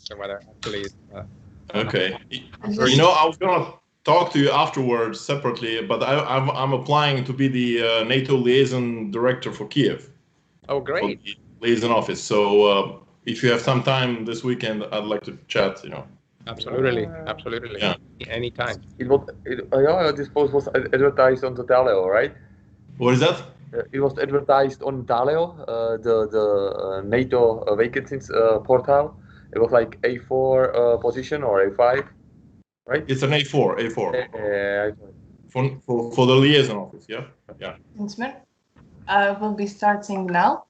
So whether actually okay. You know, I was gonna talk to you afterwards separately, but I'm applying to be the NATO liaison director for Kiev. Oh, great! Liaison office. So if you have some time this weekend, I'd like to chat. You know. Absolutely, absolutely. Yeah. Anytime. Yeah, this post was advertised on the Taleo, right? What is that? It was advertised on Taleo, the NATO vacancies portal. It was like A4 position or A5, right? It's an A4. Yeah. For the liaison office. Yeah. Yeah. We'll be starting now.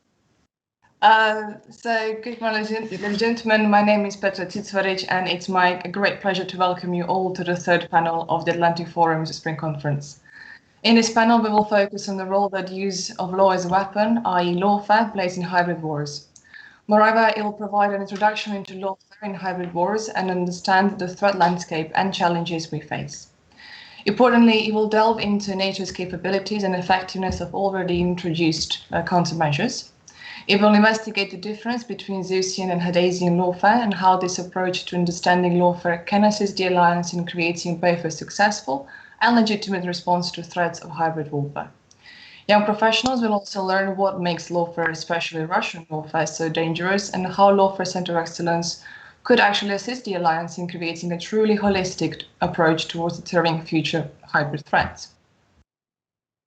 So, good morning, ladies and gentlemen. My name is Petra Cicvaric, and it's my great pleasure to welcome you all to the third panel of the Atlantic Forum's Spring Conference. In this panel, we will focus on the role that use of law as a weapon, i.e. lawfare, plays in hybrid wars. Moreover, it will provide an introduction into lawfare in hybrid wars and understand the threat landscape and challenges we face. Importantly, it will delve into NATO's capabilities and effectiveness of already introduced countermeasures. It will investigate the difference between Zeusian and Hadesian lawfare and how this approach to understanding lawfare can assist the alliance in creating both a successful and legitimate response to threats of hybrid warfare. Young professionals will also learn what makes lawfare, especially Russian lawfare, so dangerous, and how Lawfare Center of Excellence could actually assist the alliance in creating a truly holistic approach towards deterring future hybrid threats.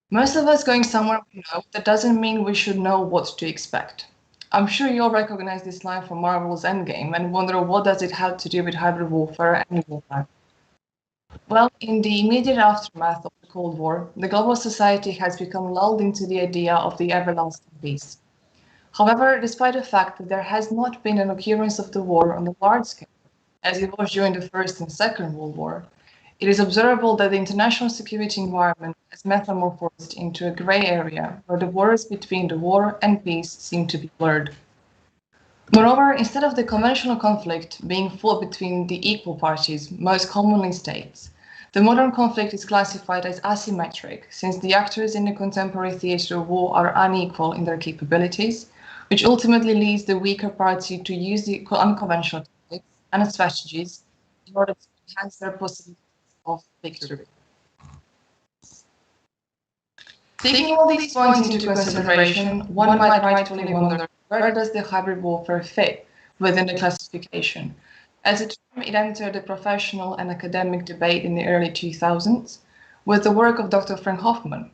Most of us going somewhere we know, that doesn't mean we should know what to expect. I'm sure you all recognize this line from Marvel's Endgame and wonder what does it have to do with hybrid warfare and warfare. Well, in the immediate aftermath of the Cold War, the global society has become lulled into the idea of the everlasting peace. However, despite the fact that there has not been an occurrence of the war on a large scale, as it was during the First and Second World War, it is observable that the international security environment has metamorphosed into a grey area where the borders between the war and peace seem to be blurred. Moreover, instead of the conventional conflict being fought between the equal parties, most commonly states, the modern conflict is classified as asymmetric, since the actors in the contemporary theatre of war are unequal in their capabilities, which ultimately leads the weaker party to use the unconventional tactics and strategies in order to enhance their possibilities of victory. Taking all these points into consideration, one might rightfully wonder, where does the hybrid warfare fit within the classification? As a term, it entered the professional and academic debate in the early 2000s with the work of Dr. Frank Hoffman.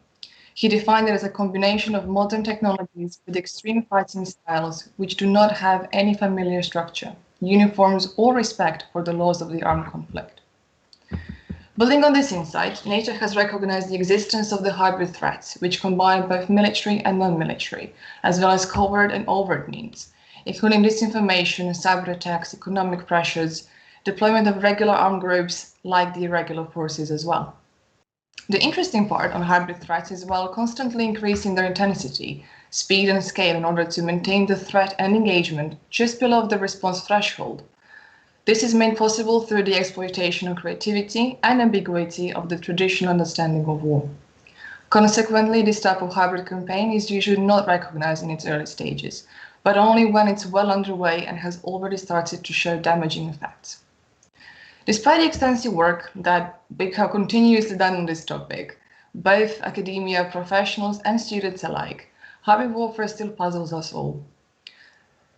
He defined it as a combination of modern technologies with extreme fighting styles which do not have any familiar structure, uniforms, or respect for the laws of the armed conflict. Building on this insight, NATO has recognized the existence of the hybrid threats, which combine both military and non-military, as well as covert and overt means, including disinformation, cyber attacks, economic pressures, deployment of regular armed groups like the irregular forces as well. The interesting part on hybrid threats is while constantly increasing their intensity, speed and scale in order to maintain the threat and engagement just below the response threshold. This is made possible through the exploitation of creativity and ambiguity of the traditional understanding of war. Consequently, this type of hybrid campaign is usually not recognized in its early stages, but only when it's well underway and has already started to show damaging effects. Despite the extensive work that we have continuously done on this topic, both academia, professionals, and students alike, hybrid warfare still puzzles us all.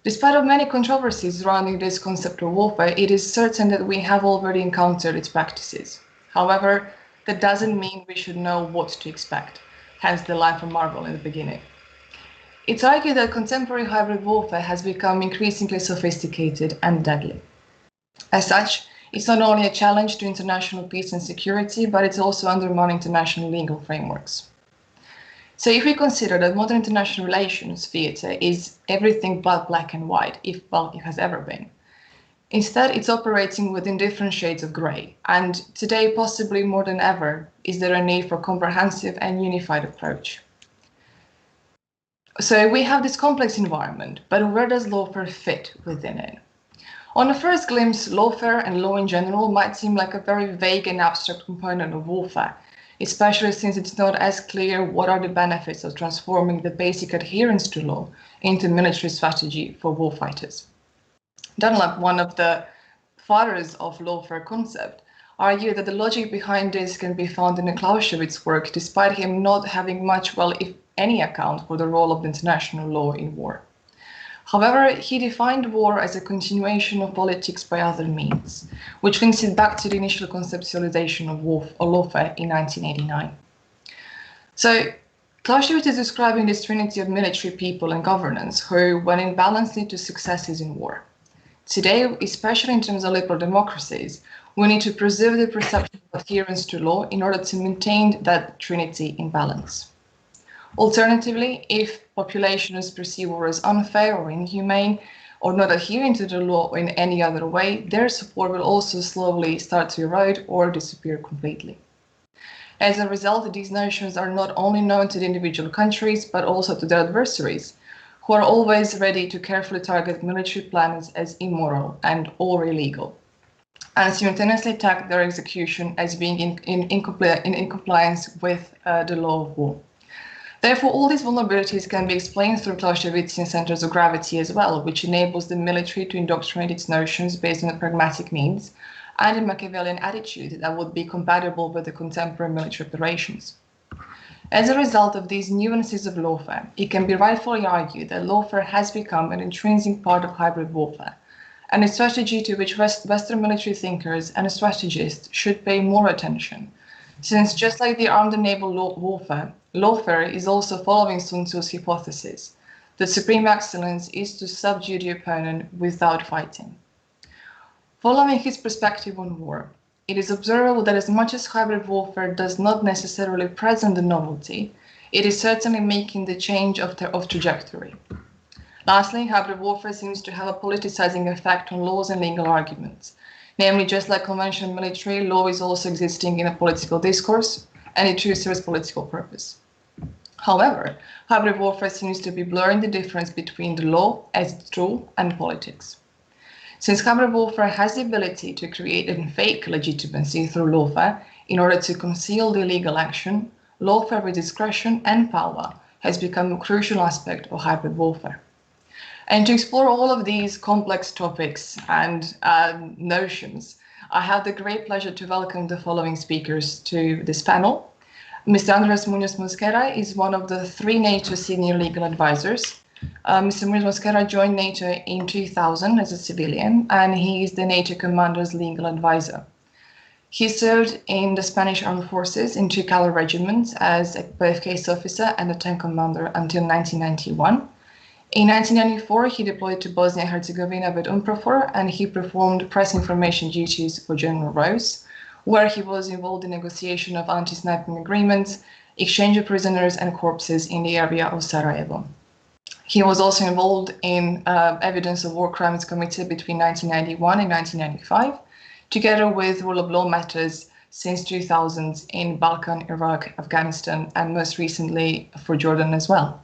Despite of many controversies surrounding this concept of warfare, it is certain that we have already encountered its practices. However, that doesn't mean we should know what to expect, hence the line from Marvel in the beginning. It's argued that contemporary hybrid warfare has become increasingly sophisticated and deadly. As such, it's not only a challenge to international peace and security, but it's also undermining international legal frameworks. So if we consider that modern international relations theatre is everything but black and white, if it has ever been, instead it's operating within different shades of grey, and today, possibly more than ever, is there a need for a comprehensive and unified approach. So we have this complex environment, but where does lawfare fit within it? On a first glimpse, lawfare and law in general might seem like a very vague and abstract component of warfare, especially since it's not as clear what are the benefits of transforming the basic adherence to law into military strategy for warfighters. Dunlap, one of the fathers of lawfare concept, argued that the logic behind this can be found in Clausewitz's work, despite him not having much, well, if any account for the role of the international law in war. However, he defined war as a continuation of politics by other means, which links it back to the initial conceptualization of lawfare in 1989. So, Clausewitz is describing this trinity of military, people, and governance, who, when in balance, lead to successes in war. Today, especially in terms of liberal democracies, we need to preserve the perception of adherence to law in order to maintain that trinity in balance. Alternatively, if populations perceive war as unfair or inhumane, or not adhering to the law in any other way, their support will also slowly start to erode or disappear completely. As a result, these notions are not only known to the individual countries, but also to their adversaries, who are always ready to carefully target military plans as immoral and or illegal, and simultaneously attack their execution as being in compliance with the law of war. Therefore, all these vulnerabilities can be explained through Clausewitzian centers of gravity as well, which enables the military to indoctrinate its notions based on a pragmatic means and a Machiavellian attitude that would be compatible with the contemporary military operations. As a result of these nuances of lawfare, it can be rightfully argued that lawfare has become an intrinsic part of hybrid warfare, and a strategy to which Western military thinkers and strategists should pay more attention, since just like the armed and naval warfare, lawfare is also following Sun Tzu's hypothesis that supreme excellence is to subdue the opponent without fighting. Following his perspective on war, it is observable that as much as hybrid warfare does not necessarily present the novelty, it is certainly making the change of trajectory. Lastly, hybrid warfare seems to have a politicizing effect on laws and legal arguments. Namely, just like conventional military, law is also existing in a political discourse, and it too serves political purpose. However, hybrid warfare seems to be blurring the difference between the law as its tool and politics. Since hybrid warfare has the ability to create and fake legitimacy through lawfare in order to conceal the illegal action, lawfare with discretion and power has become a crucial aspect of hybrid warfare. And to explore all of these complex topics and notions, I have the great pleasure to welcome the following speakers to this panel. Mr. Andres Munoz Muscara is one of the 3 NATO senior legal advisors. Mr. Munoz Muscara joined NATO in 2000 as a civilian, and he is the NATO commander's legal advisor. He served in the Spanish Armed Forces in 2 cavalry regiments as a both case officer and a tank commander until 1991. In 1994, he deployed to Bosnia and Herzegovina with UNPROFOR, and he performed press information duties for General Rose, where he was involved in negotiation of anti-sniping agreements, exchange of prisoners and corpses in the area of Sarajevo. He was also involved in evidence of war crimes committed between 1991 and 1995, together with rule of law matters since 2000 in Balkan, Iraq, Afghanistan, and most recently for Jordan as well.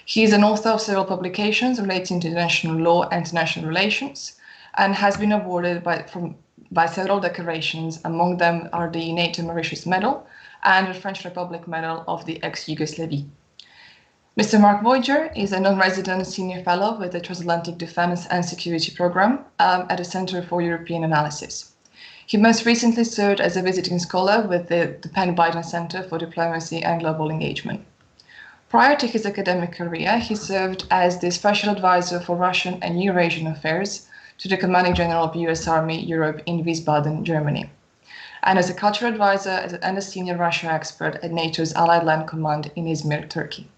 He is an author of several publications relating to international law and international relations, and has been awarded by several decorations. Among them are the NATO Mauritius Medal and the French Republic Medal of the ex-Yugoslavia. Mr. Mark Voyager is a non-resident senior fellow with the Transatlantic Defense and Security Program at the Center for European Analysis. He most recently served as a visiting scholar with the Penn Biden Center for Diplomacy and Global Engagement. Prior to his academic career, he served as the Special Advisor for Russian and Eurasian Affairs to the Commanding General of US Army Europe in Wiesbaden, Germany, and as a cultural advisor and a senior Russia expert at NATO's Allied Land Command in Izmir, Turkey.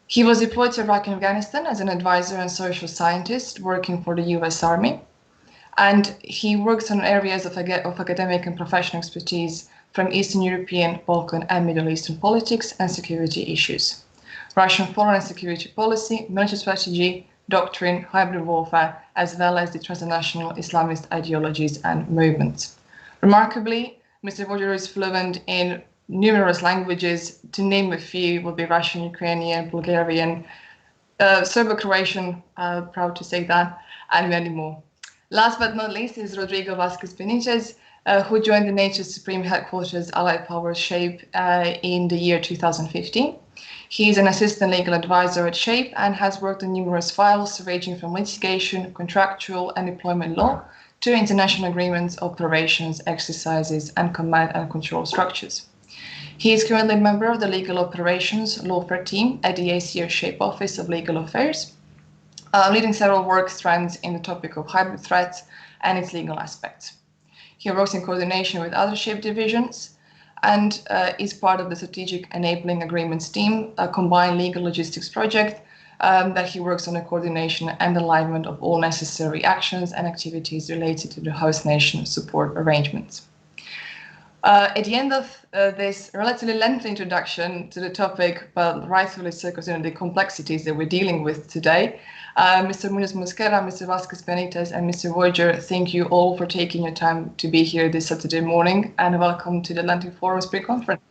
He was deployed to Iraq and Afghanistan as an advisor and social scientist working for the US Army, and he works on areas of academic and professional expertise from Eastern European, Balkan, and Middle Eastern politics and security issues, Russian foreign and security policy, military strategy, doctrine, hybrid warfare, as well as the transnational Islamist ideologies and movements. Remarkably, Mr. Voyager is fluent in numerous languages. To name a few would be Russian, Ukrainian, Bulgarian, Serbo-Croatian, proud to say that, and many more. Last but not least is Rodrigo Vazquez Benitez, who joined the NATO Supreme Headquarters Allied Powers SHAPE in the year 2015. He is an assistant legal advisor at SHAPE and has worked on numerous files ranging from litigation, contractual and employment law to international agreements, operations, exercises, and command and control structures. He is currently a member of the Legal Operations Lawfare team at the ACO SHAPE Office of Legal Affairs, leading several work strands in the topic of hybrid threats and its legal aspects. He works in coordination with other SHAPE divisions and is part of the Strategic Enabling Agreements team, a combined legal logistics project that he works on the coordination and alignment of all necessary actions and activities related to the host nation support arrangements. At the end of this relatively lengthy introduction to the topic, but rightfully so considering the complexities that we're dealing with today, Mr. Munoz Muscara, Mr. Vasquez Benitez, and Mr. Voyager, thank you all for taking your time to be here this Saturday morning, and welcome to the Atlantic Forum Spring Conference.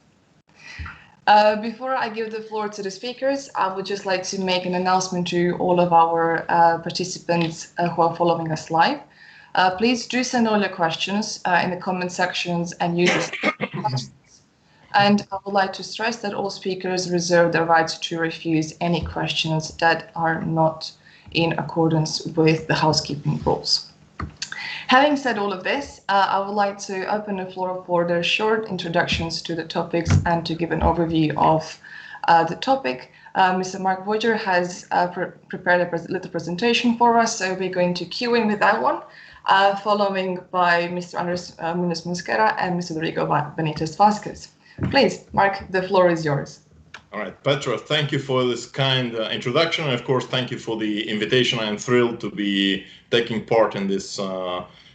Before I give the floor to the speakers, I would just like to make an announcement to all of our participants who are following us live. Please do send all your questions in the comment sections and use this. And I would like to stress that all speakers reserve the right to refuse any questions that are not in accordance with the housekeeping rules. Having said all of this, I would like to open the floor for the short introductions to the topics and to give an overview of the topic. Mr. Mark Voyager has prepared a little presentation for us, so we're going to cue in with that one, following by Mr. Munoz Muscara and Mr. Rodrigo Benitez Vasquez. Please, Mark, the floor is yours. All right, Petra, thank you for this kind introduction. And of course, thank you for the invitation. I'm thrilled to be taking part in this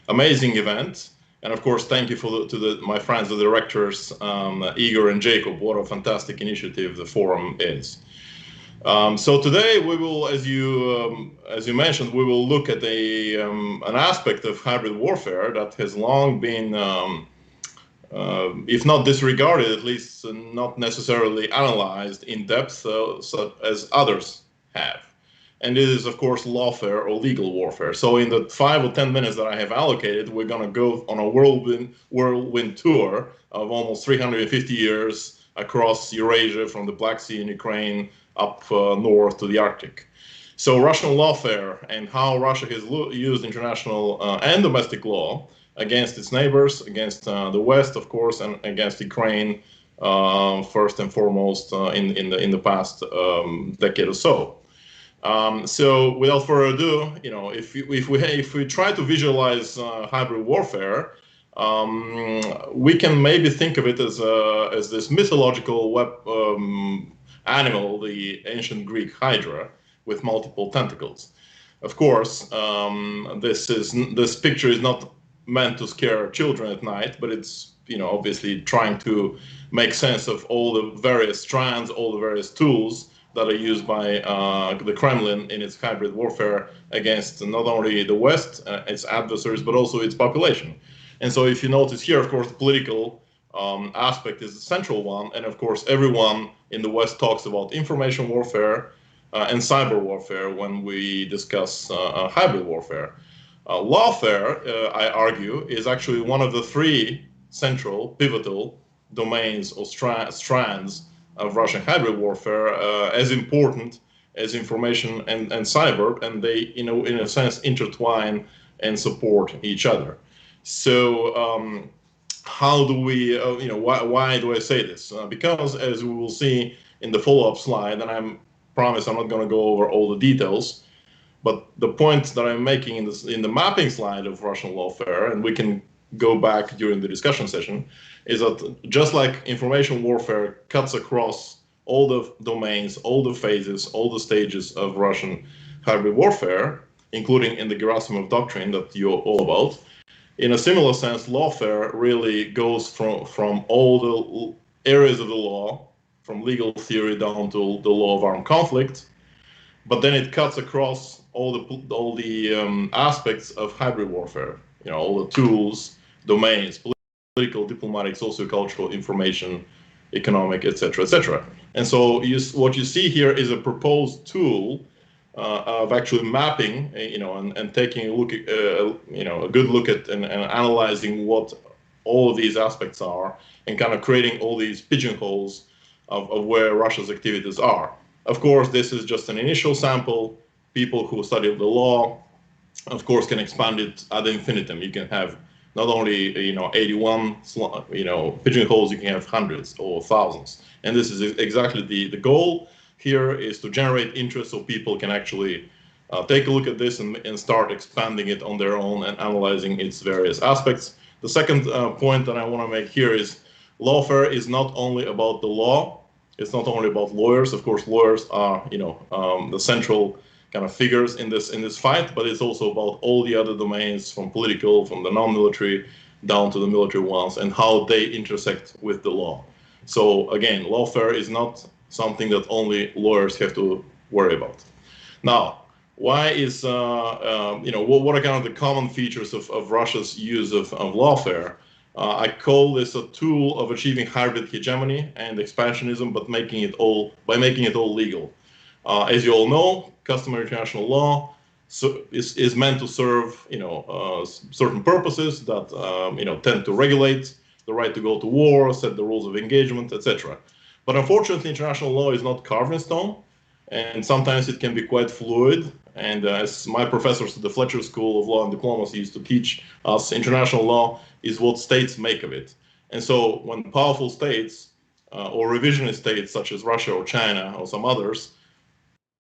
amazing event. And of course, thank you to my friends, the directors, Igor and Jacob. What a fantastic initiative the forum is. So today we will, as you mentioned, we will look at an aspect of hybrid warfare that has long been, if not disregarded, at least not necessarily analyzed in depth, as others have. And it is, of course, lawfare or legal warfare. So in the 5 or 10 minutes that I have allocated, we're going to go on a whirlwind tour of almost 350 years across Eurasia, from the Black Sea in Ukraine up north to the Arctic. So Russian lawfare and how Russia has used international and domestic law against its neighbors, against the West, of course, and against Ukraine, first and foremost in the past decade or so. So without further ado, if we try to visualize hybrid warfare, we can maybe think of it as this mythological animal, the ancient Greek Hydra, with multiple tentacles. Of course, this picture is not meant to scare children at night, but it's obviously trying to make sense of all the various strands, all the various tools that are used by the Kremlin in its hybrid warfare against not only the West, its adversaries, but also its population. And so if you notice here, of course, the political aspect is the central one. And of course, everyone in the West talks about information warfare and cyber warfare when we discuss hybrid warfare. Lawfare, I argue, is actually one of the 3 central, pivotal domains or strands of Russian hybrid warfare, as important as information and cyber, and they, in a sense, intertwine and support each other. So, how do we, why do I say this? Because, as we will see in the follow-up slide, and I promise I'm not going to go over all the details, but the point that I'm making in the mapping slide of Russian lawfare, and we can go back during the discussion session, is that just like information warfare cuts across all the domains, all the phases, all the stages of Russian hybrid warfare, including in the Gerasimov doctrine that you're all about, in a similar sense, lawfare really goes from all the areas of the law, from legal theory down to the law of armed conflict, but then it cuts across all the aspects of hybrid warfare, all the tools, domains, political, diplomatic, sociocultural, information, economic, etc., etc. And so what you see here is a proposed tool of actually mapping, and taking a look at, a good look at and analyzing what all of these aspects are, and kind of creating all these pigeonholes of where Russia's activities are. Of course, this is just an initial sample. People who study the law, of course, can expand it ad infinitum. You can have not only 81 pigeonholes, you can have hundreds or thousands. And this is exactly the goal here, is to generate interest so people can actually take a look at this and start expanding it on their own and analyzing its various aspects. The second point that I want to make here is lawfare is not only about the law. It's not only about lawyers. Of course, lawyers are the central kind of figures in this fight, but it's also about all the other domains, from political, from the non-military, down to the military ones, and how they intersect with the law. So again, lawfare is not something that only lawyers have to worry about. Now, why is what are kind of the common features of Russia's use of lawfare? I call this a tool of achieving hybrid hegemony and expansionism, but making it all legal. As you all know, customary international law is meant to serve certain purposes that tend to regulate the right to go to war, set the rules of engagement, etc. But unfortunately, international law is not carved in stone, and sometimes it can be quite fluid. And as my professors at the Fletcher School of Law and Diplomacy used to teach us, international law is what states make of it. And so when powerful states or revisionist states such as Russia or China or some others,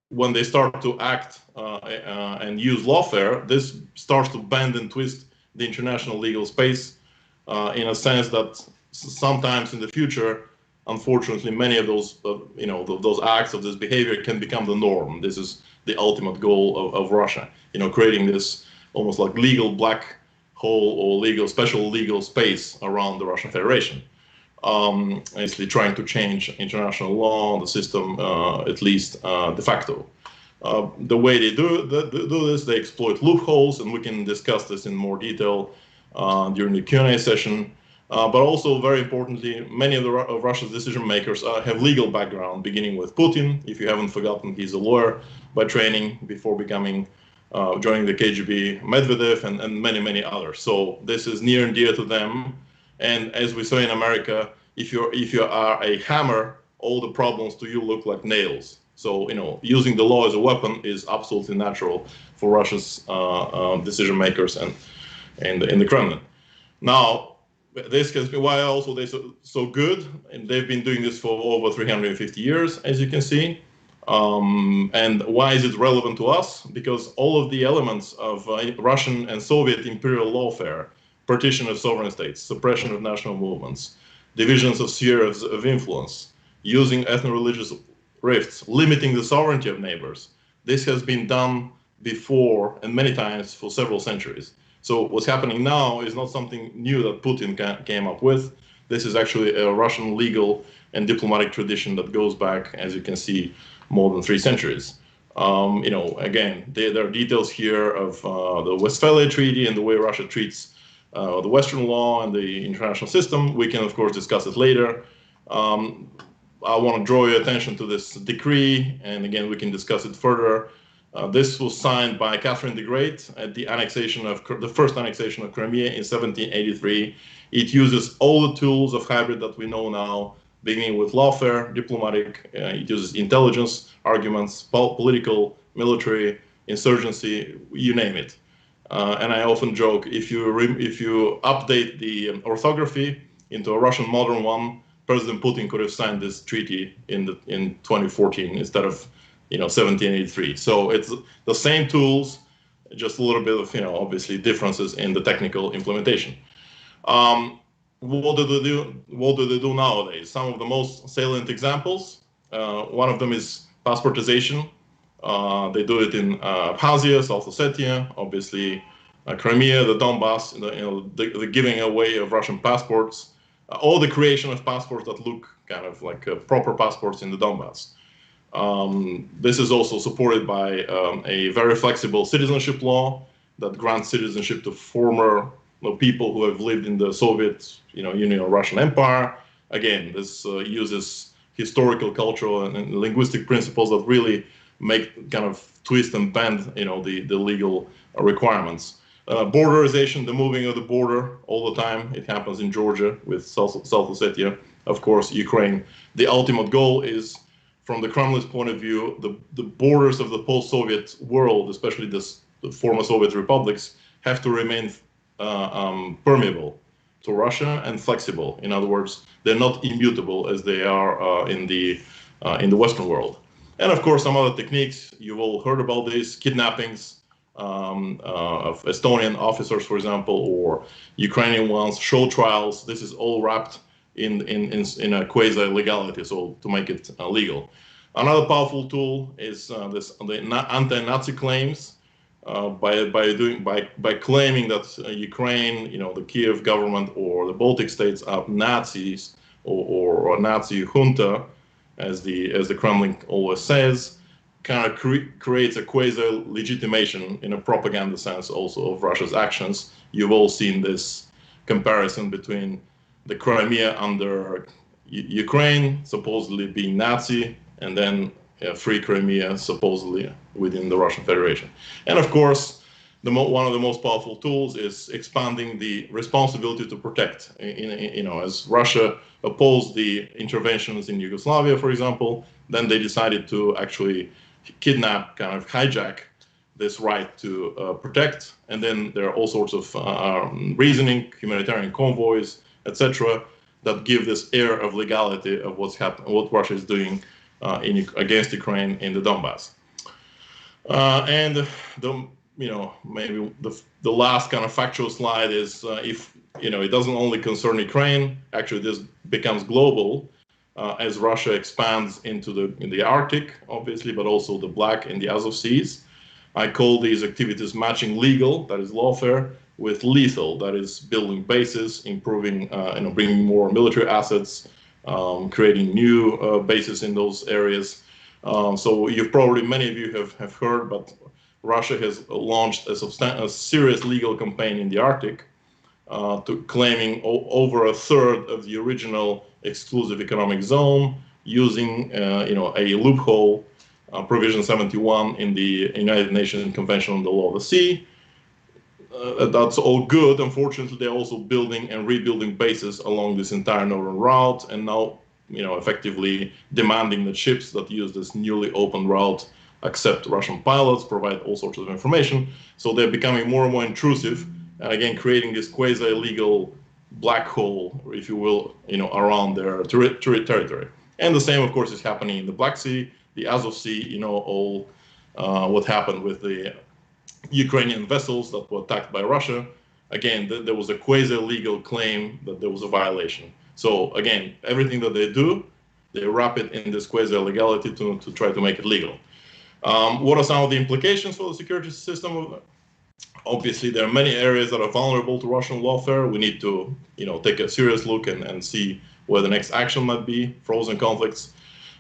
when they start to act and use lawfare, this starts to bend and twist the international legal space in a sense that sometimes in the future, unfortunately, many of those those acts of this behavior can become the norm. This is the ultimate goal of Russia, creating this almost like legal black hole or special legal space around the Russian Federation. Basically trying to change international law, the system, at least de facto. The way they do this, they exploit loopholes, and we can discuss this in more detail during the Q&A session. But also, very importantly, many of Russia's decision makers have legal background, beginning with Putin. If you haven't forgotten, he's a lawyer by training before joining the KGB, Medvedev, and many, many others. So this is near and dear to them. And as we say in America, if you are a hammer, all the problems to you look like nails. So using the law as a weapon is absolutely natural for Russia's decision makers and in the Kremlin. Now, this has been why also they're so good, and they've been doing this for over 350 years, as you can see. And why is it relevant to us? Because all of the elements of Russian and Soviet imperial lawfare, partition of sovereign states, suppression of national movements, divisions of spheres of influence, using ethno-religious rifts, limiting the sovereignty of neighbors, this has been done before and many times for several centuries. So what's happening now is not something new that Putin came up with. This is actually a Russian legal and diplomatic tradition that goes back, as you can see, more than 3 centuries. Again, there are details here of the Westphalia Treaty and the way Russia treats the Western law and the international system. We can, of course, discuss it later. I want to draw your attention to this decree, and again, we can discuss it further. This was signed by Catherine the Great at the first annexation of Crimea in 1783. It uses all the tools of hybrid that we know now, beginning with lawfare, diplomatic. It uses intelligence, arguments, political, military, insurgency, you name it. And I often joke, if you update the orthography into a Russian modern one, President Putin could have signed this treaty in 2014 instead of 1783. So it's the same tools, just a little bit of obviously differences in the technical implementation. What do they do nowadays? Some of the most salient examples. One of them is passportization. They do it in Abkhazia, South Ossetia, obviously Crimea, the Donbass, the giving away of Russian passports, or the creation of passports that look kind of like proper passports in the Donbass. This is also supported by a very flexible citizenship law that grants citizenship to former people who have lived in the Soviet Union or Russian Empire. Again, this uses historical, cultural, and linguistic principles that really make kind of twist and bend the legal requirements. Borderization, the moving of the border all the time. It happens in Georgia with South Ossetia of course, Ukraine. The ultimate goal is, from the Kremlin's point of view, the borders of the post-Soviet world, especially the former Soviet republics, have to remain permeable to Russia and flexible. In other words, they're not immutable as they are in the Western world. And of course, some other techniques, you've all heard about this: kidnappings of Estonian officers, for example, or Ukrainian ones, show trials. This is all wrapped in a quasi-legality, so to make it legal. Another powerful tool is the anti-Nazi claims. By claiming that Ukraine, the Kiev government or the Baltic states are Nazis or a Nazi junta, as the Kremlin always says, kind of creates a quasi-legitimation in a propaganda sense also of Russia's actions. You've all seen this comparison between the Crimea under Ukraine supposedly being Nazi, and then free Crimea supposedly within the Russian Federation. And of course, one of the most powerful tools is expanding the responsibility to protect. As Russia opposed the interventions in Yugoslavia, for example, then they decided to actually kidnap, kind of hijack this right to protect. And then there are all sorts of reasoning, humanitarian convoys, etc., that give this air of legality of what Russia is doing against Ukraine in the Donbass. And maybe the last kind of factual slide is if it doesn't only concern Ukraine. Actually, this becomes global as Russia expands into the Arctic, obviously, but also the Black and the Azov Seas. I call these activities matching legal, that is lawfare, with lethal, that is building bases, improving, bringing more military assets, creating new bases in those areas. So many of you have heard, but Russia has launched a serious legal campaign in the Arctic, claiming over a third of the original exclusive economic zone, using a loophole, provision 71 in the United Nations Convention on the Law of the Sea. That's all good. Unfortunately, they're also building and rebuilding bases along this entire northern route, and now, effectively demanding that ships that use this newly opened route accept Russian pilots, provide all sorts of information. So they're becoming more and more intrusive, and again, creating this quasi-legal black hole, if you will, around their territory. And the same, of course, is happening in the Black Sea, the Azov Sea, all what happened with the Ukrainian vessels that were attacked by Russia. Again, there was a quasi-legal claim that there was a violation. So again, everything that they do, they wrap it in this quasi-legality to try to make it legal. What are some of the implications for the security system? Obviously, there are many areas that are vulnerable to Russian lawfare. We need to, take a serious look and see where the next action might be. Frozen conflicts.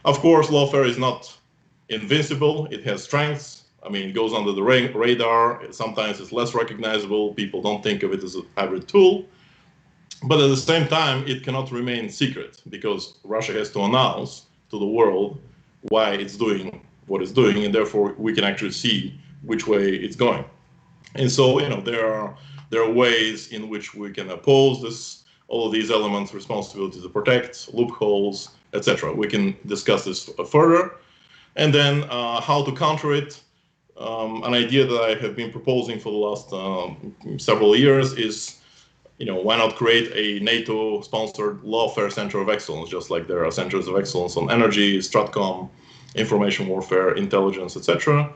Of course, lawfare is not invincible. It has strengths. It goes under the radar. Sometimes it's less recognizable. People don't think of it as a hybrid tool. But at the same time, it cannot remain secret, because Russia has to announce to the world why it's doing what it's doing, and therefore we can actually see which way it's going. And so, there are ways in which we can oppose all of these elements: responsibility to protect, loopholes, etc. We can discuss this further. And then how to counter it. An idea that I have been proposing for the last several years is, why not create a NATO-sponsored lawfare center of excellence, just like there are centers of excellence on energy, Stratcom, information warfare, intelligence, etc.,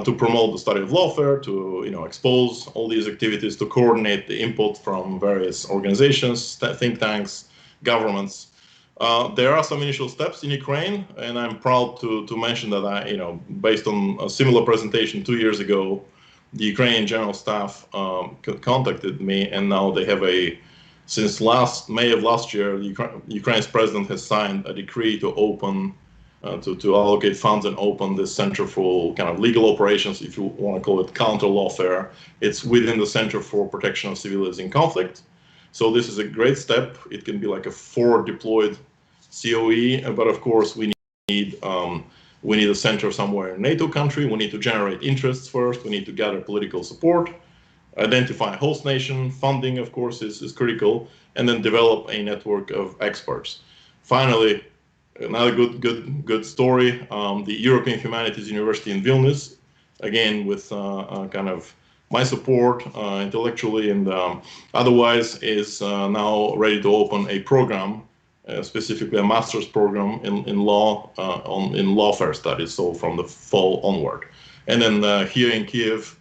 to promote the study of lawfare, to expose all these activities, to coordinate the input from various organizations, think tanks, governments. There are some initial steps in Ukraine, and I'm proud to mention that based on a similar presentation 2 years ago, the Ukrainian General Staff contacted me, and now they have since May of last year, Ukraine's president has signed a decree to open, to allocate funds and open this center for kind of legal operations, if you want to call it counter lawfare. It's within the Center for Protection of Civilians in Conflict. So this is a great step. It can be like a forward deployed COE, but of course we need a center somewhere in a NATO country. We need to generate interests first. We need to gather political support, identify host nation, funding, of course, is critical, and then develop a network of experts. Finally, another good story, the European Humanities University in Vilnius, again, with kind of my support intellectually and otherwise, is now ready to open a program, specifically a master's program in law, in lawfare studies, so from the fall onward. And then here in Kiev,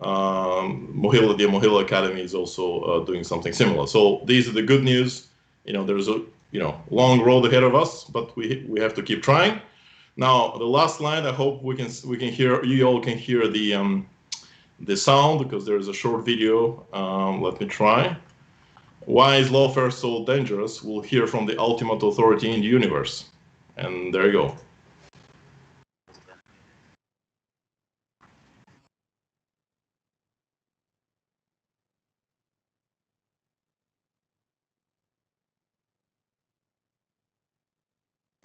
the Mohila Academy is also doing something similar. So these are the good news. There's a long road ahead of us, but we have to keep trying. Now the last slide. I hope we can hear, you all can hear the sound, because there is a short video. Let me try. Why is lawfare so dangerous? We'll hear from the ultimate authority in the universe. And there you go.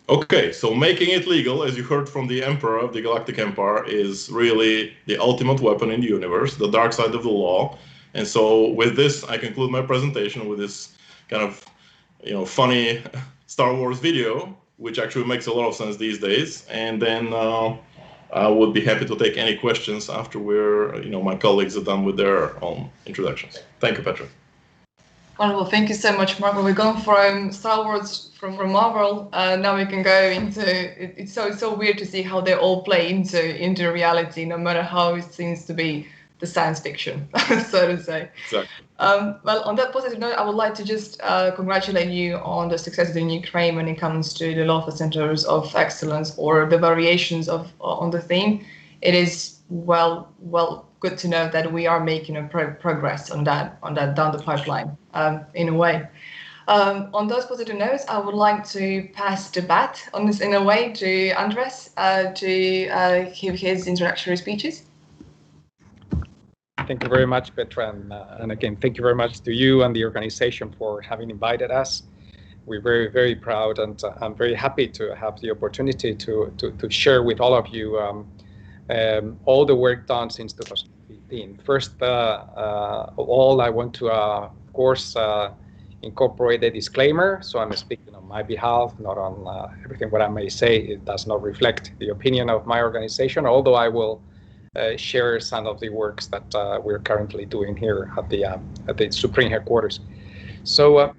Okay, so making it legal, as you heard from the Emperor of the Galactic Empire, is really the ultimate weapon in the universe, the dark side of the law. And so with this, I conclude my presentation with this kind of, funny Star Wars video, which actually makes a lot of sense these days. And then I would be happy to take any questions after my colleagues are done with their own introductions. Thank you, Petra. Wonderful. Thank you so much, Mark. We're going from Star Wars, from Marvel. Now we can go into it's so weird to see how they all play into reality, no matter how it seems to be the science fiction, so to say. Exactly. Well, on that positive note, I would like to just congratulate you on the success in Ukraine when it comes to the Lawfare Centers of Excellence, or the variations on the theme. It is well good to know that we are making a progress on that down the pipeline, in a way. On those positive notes, I would like to pass the bat on this, in a way, to Andres to give his introductory speeches. Thank you very much, Petra, and again, thank you very much to you and the organization for having invited us. We're very, very proud, and I'm very happy to have the opportunity to share with all of you all the work done since 2015. First of all, I want to, of course, incorporate a disclaimer. So I'm speaking on my behalf, not on everything what I may say. It does not reflect the opinion of my organization, although I will share some of the works that we're currently doing here at the Supreme Headquarters. So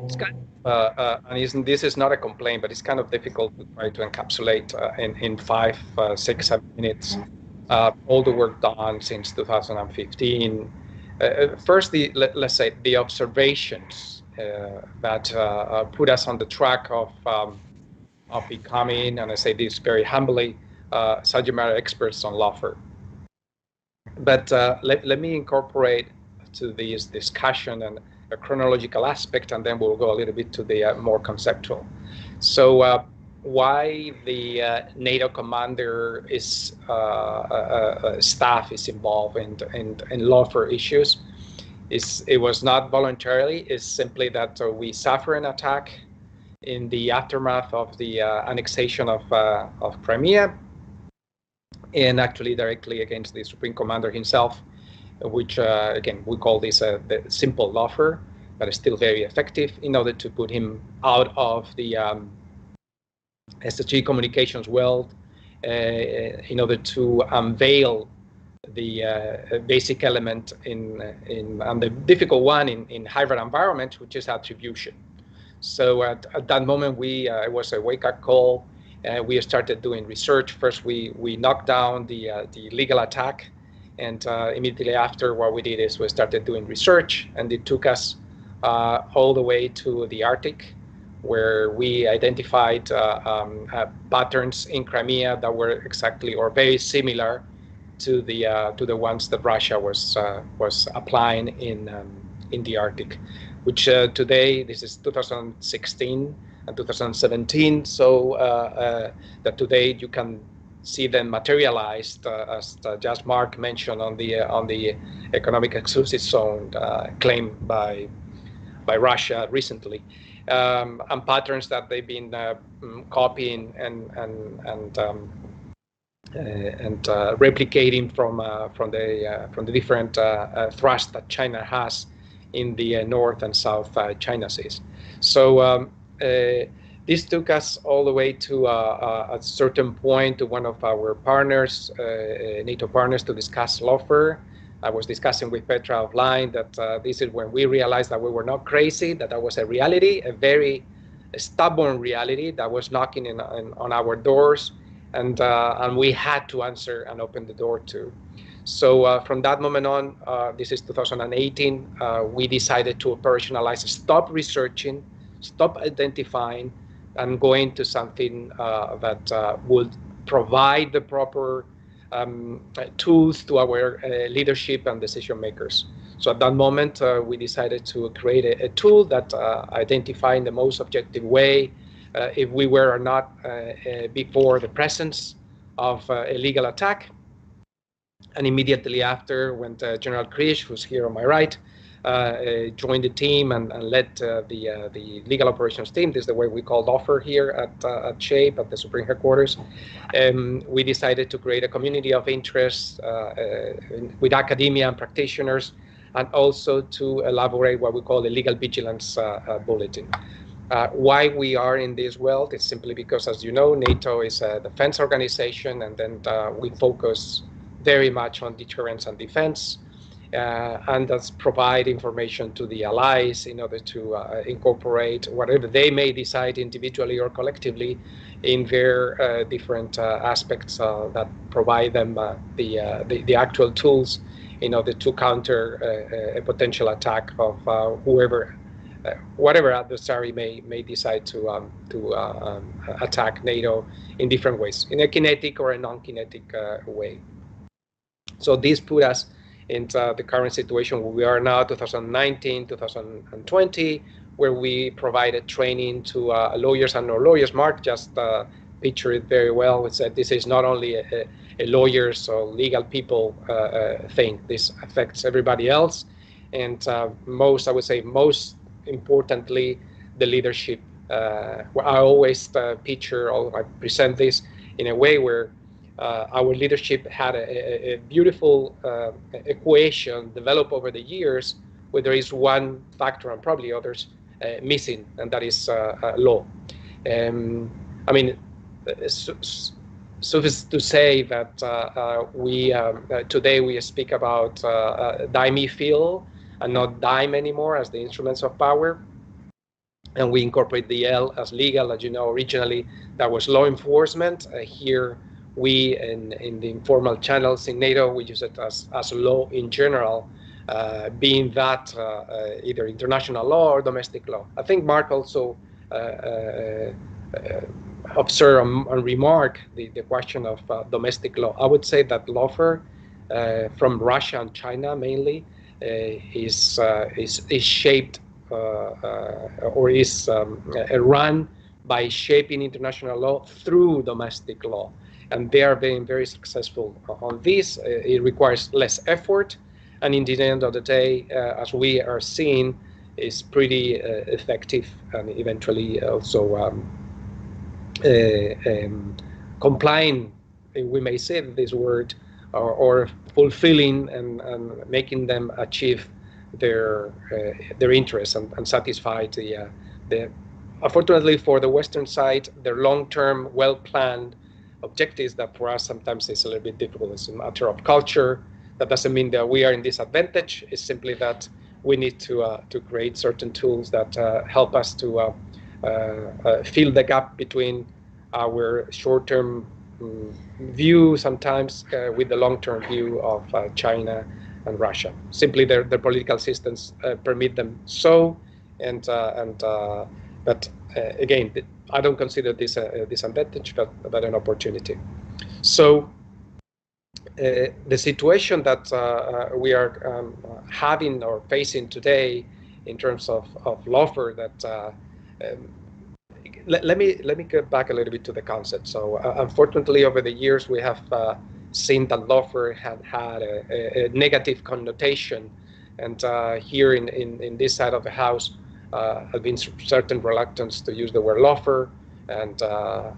it's kind of, and this is not a complaint, but it's kind of difficult to try to encapsulate in 5, 6, 7 minutes all the work done since 2015. First, let's say the observations that put us on the track of becoming, and I say this very humbly, subject matter experts on lawfare. But let me incorporate to this discussion and a chronological aspect, and then we'll go a little bit to the more conceptual. So why the NATO commander is staff is involved in lawfare issues? It was not voluntarily. It's simply that we suffer an attack in the aftermath of the annexation of Crimea, and actually directly against the Supreme Commander himself, which again we call this the simple lawfare, but is still very effective in order to put him out of the SSG communications world, in order to unveil the basic element and the difficult one in hybrid environments, which is attribution. So at that moment, it was a wake-up call. We started doing research. First, we knocked down the legal attack, and immediately after, what we did is we started doing research, and it took us all the way to the Arctic, where we identified patterns in Crimea that were exactly or very similar to the ones that Russia was applying in the Arctic, which today, this is 2016 and 2017, so that today you can see them materialized, as just Mark mentioned, on the economic exclusive zone claimed by Russia recently, and patterns that they've been copying and and replicating from the different thrusts that China has in the North and South China Seas. So this took us all the way to a certain point to one of our partners, NATO partners, to discuss Lawfare. I was discussing with Petra offline that this is when we realized that we were not crazy, that was a reality, a very stubborn reality that was knocking on our doors, and we had to answer and open the door to. So from that moment on, this is 2018, we decided to operationalize, stop researching, stop identifying, and go into something that would provide the proper tools to our leadership and decision makers. So at that moment, we decided to create a tool that identify in the most objective way if we were or not before the presence of a legal attack. And immediately after, when General Krish, who's here on my right, joined the team and led the legal operations team. This is the way we call Lawfare here at SHAPE, at the Supreme Headquarters. We decided to create a community of interest with academia and practitioners, and also to elaborate what we call the legal vigilance bulletin. Why we are in this world is simply because, as you know, NATO is a defense organization, and then we focus very much on deterrence and defense, and that's provide information to the allies in order to incorporate whatever they may decide individually or collectively in their different aspects that provide them the actual tools in order to counter a potential attack of whoever, whatever adversary may decide to attack NATO in different ways, in a kinetic or a non-kinetic way. So this put us into the current situation where we are now, 2019, 2020, where we provided training to lawyers and non-lawyers. Mark just pictured it very well. It said this is not only a lawyers or legal people thing. This affects everybody else, and most, I would say, most importantly, the leadership. I always picture, or I present this in a way where our leadership had a beautiful equation developed over the years, where there is one factor and probably others missing, and that is law. I mean, suffice to say that we today we speak about dime feel and not dime anymore as the instruments of power, and we incorporate the L as legal. As you know, originally that was law enforcement. Here we, in the informal channels in NATO, we use it as law in general, being that either international law or domestic law. I think Mark also observe and remark the question of domestic law. I would say that Lawfare from Russia and China mainly is shaped or is run by shaping international law through domestic law. And they are being very successful on this. It requires less effort, and in the end of the day, as we are seeing, is pretty effective, and eventually also complying, we may say this word, or fulfilling and making them achieve their interests and satisfy the unfortunately for the Western side, their long-term, well-planned objectives that for us sometimes is a little bit difficult. It's a matter of culture. That doesn't mean that we are in disadvantage. It's simply that we need to create certain tools that help us to fill the gap between our short-term view sometimes with the long-term view of China and Russia. Simply their political systems permit them so, but again, I don't consider this a disadvantage, but an opportunity. So the situation that we are having or facing today in terms of Lawfare, that let me get back a little bit to the concept. So unfortunately, over the years, we have seen that Lawfare had a negative connotation, and here in this side of the house, have been certain reluctance to use the word Lawfare. And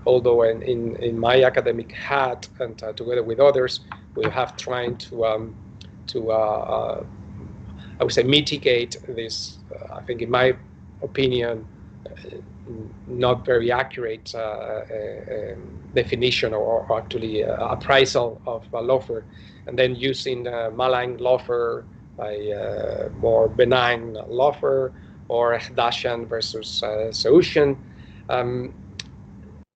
although in my academic hat and together with others, we have tried to I would say mitigate this. I think, in my opinion, not very accurate definition or actually appraisal of lawfare, and then using malign lawfare by more benign lawfare, or Dashan versus Seushan.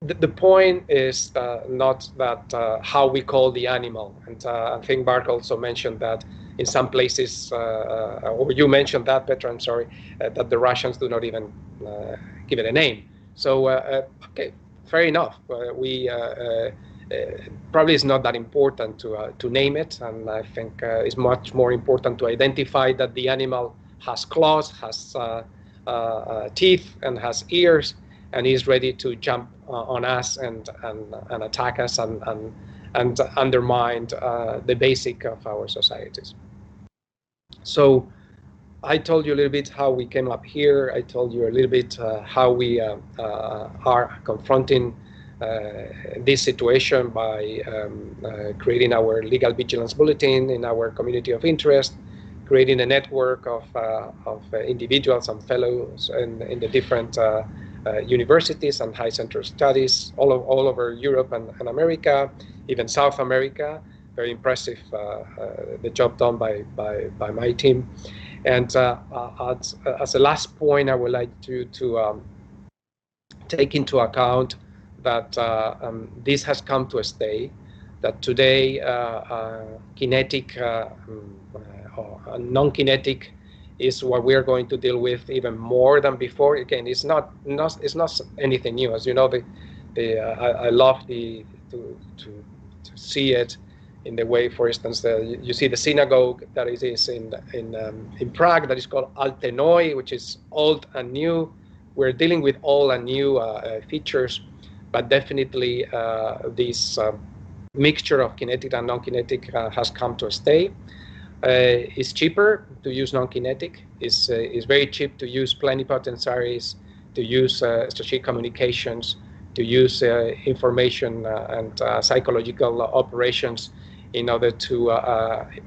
The point is not that how we call the animal, and I think Mark also mentioned that in some places, or you mentioned that, Petra, I'm sorry, that the Russians do not even give it a name. So, okay, fair enough. We probably it's not that important to name it, and I think it's much more important to identify that the animal has claws, has teeth, and has ears, and is ready to jump on us and attack us and undermine the basic of our societies. So I told you a little bit how we came up here. I told you a little bit how we are confronting this situation by creating our legal vigilance bulletin in our community of interest, creating a network of individuals and fellows in the different universities and high center studies all over Europe and America, even South America. Very impressive, the job done by my team. And as a last point, I would like to take into account that this has come to stay, that today kinetic or non-kinetic is what we are going to deal with even more than before. Again, it's not anything new. As you know, I love to see it in the way, for instance, you see the synagogue that is in Prague, that is called Altenoi, which is old and new. We're dealing with old and new features, but definitely this mixture of kinetic and non-kinetic has come to stay. It's cheaper to use non-kinetic. It's very cheap to use plenipotentiaries, to use strategic communications, to use information and psychological operations in order to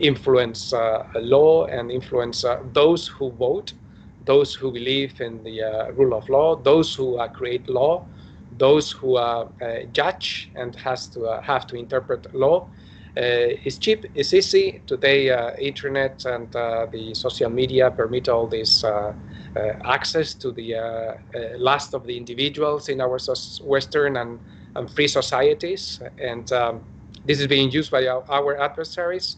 influence law and influence those who vote, those who believe in the rule of law, those who create law, those who judge and have to interpret law. It's cheap, it's easy. Today, internet and the social media permit all this access to the last of the individuals in our Western and free societies. And this is being used by our adversaries.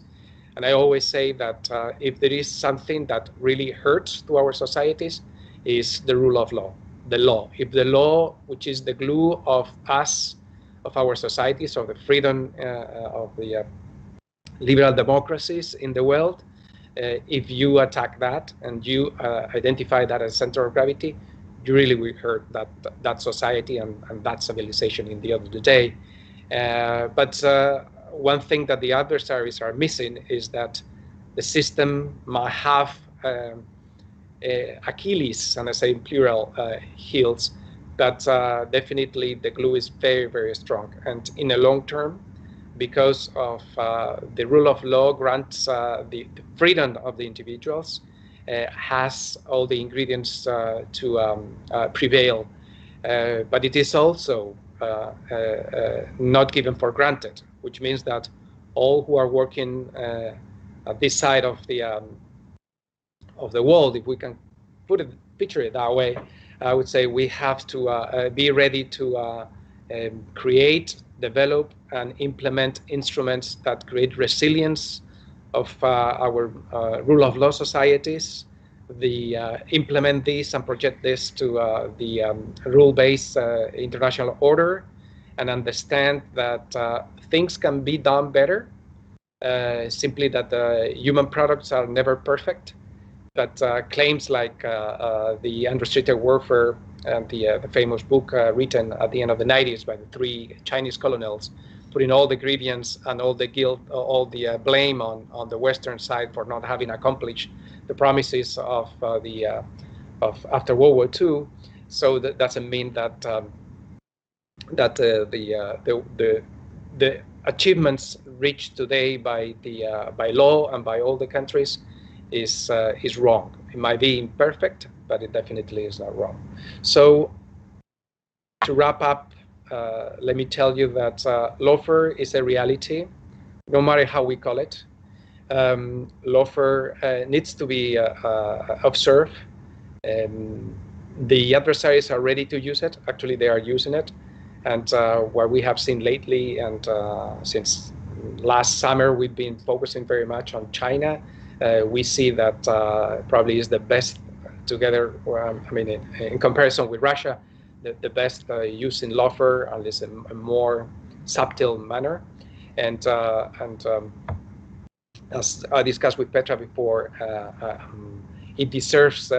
And I always say that if there is something that really hurts to our societies, is the rule of law, the law. If the law, which is the glue of us, of our societies, of the freedom of the liberal democracies in the world, if you attack that and you identify that as center of gravity, you really will hurt that society and that civilization in the end of the day. But one thing that the adversaries are missing is that the system might have Achilles, and I say in plural, heels, but definitely the glue is very, very strong. And in the long term, because of the rule of law grants the freedom of the individuals, has all the ingredients to prevail. But it is also not given for granted, which means that all who are working at this side of the world, if we can picture it that way, I would say we have to be ready to create, develop, and implement instruments that create resilience of our rule of law societies, implement this and project this to the rule-based international order, and understand that things can be done better, simply that human products are never perfect, but claims like the Unrestricted Warfare and the famous book written at the end of the 90s by the 3 Chinese colonels, putting all the grievance and all the guilt, all the blame on the Western side for not having accomplished the promises of after World War II. So that doesn't mean that that the achievements reached today by law and by all the countries is wrong. It might be imperfect, but it definitely is not wrong. So to wrap up, let me tell you that Lawfare is a reality, no matter how we call it. Lawfare needs to be observed. The adversaries are ready to use it. Actually, they are using it. And what we have seen lately, and since last summer, we've been focusing very much on China. We see that probably is the best together, I mean, in comparison with Russia, the best use in Lawfare, at least in a more subtle manner. And as I discussed with Petra before, it deserves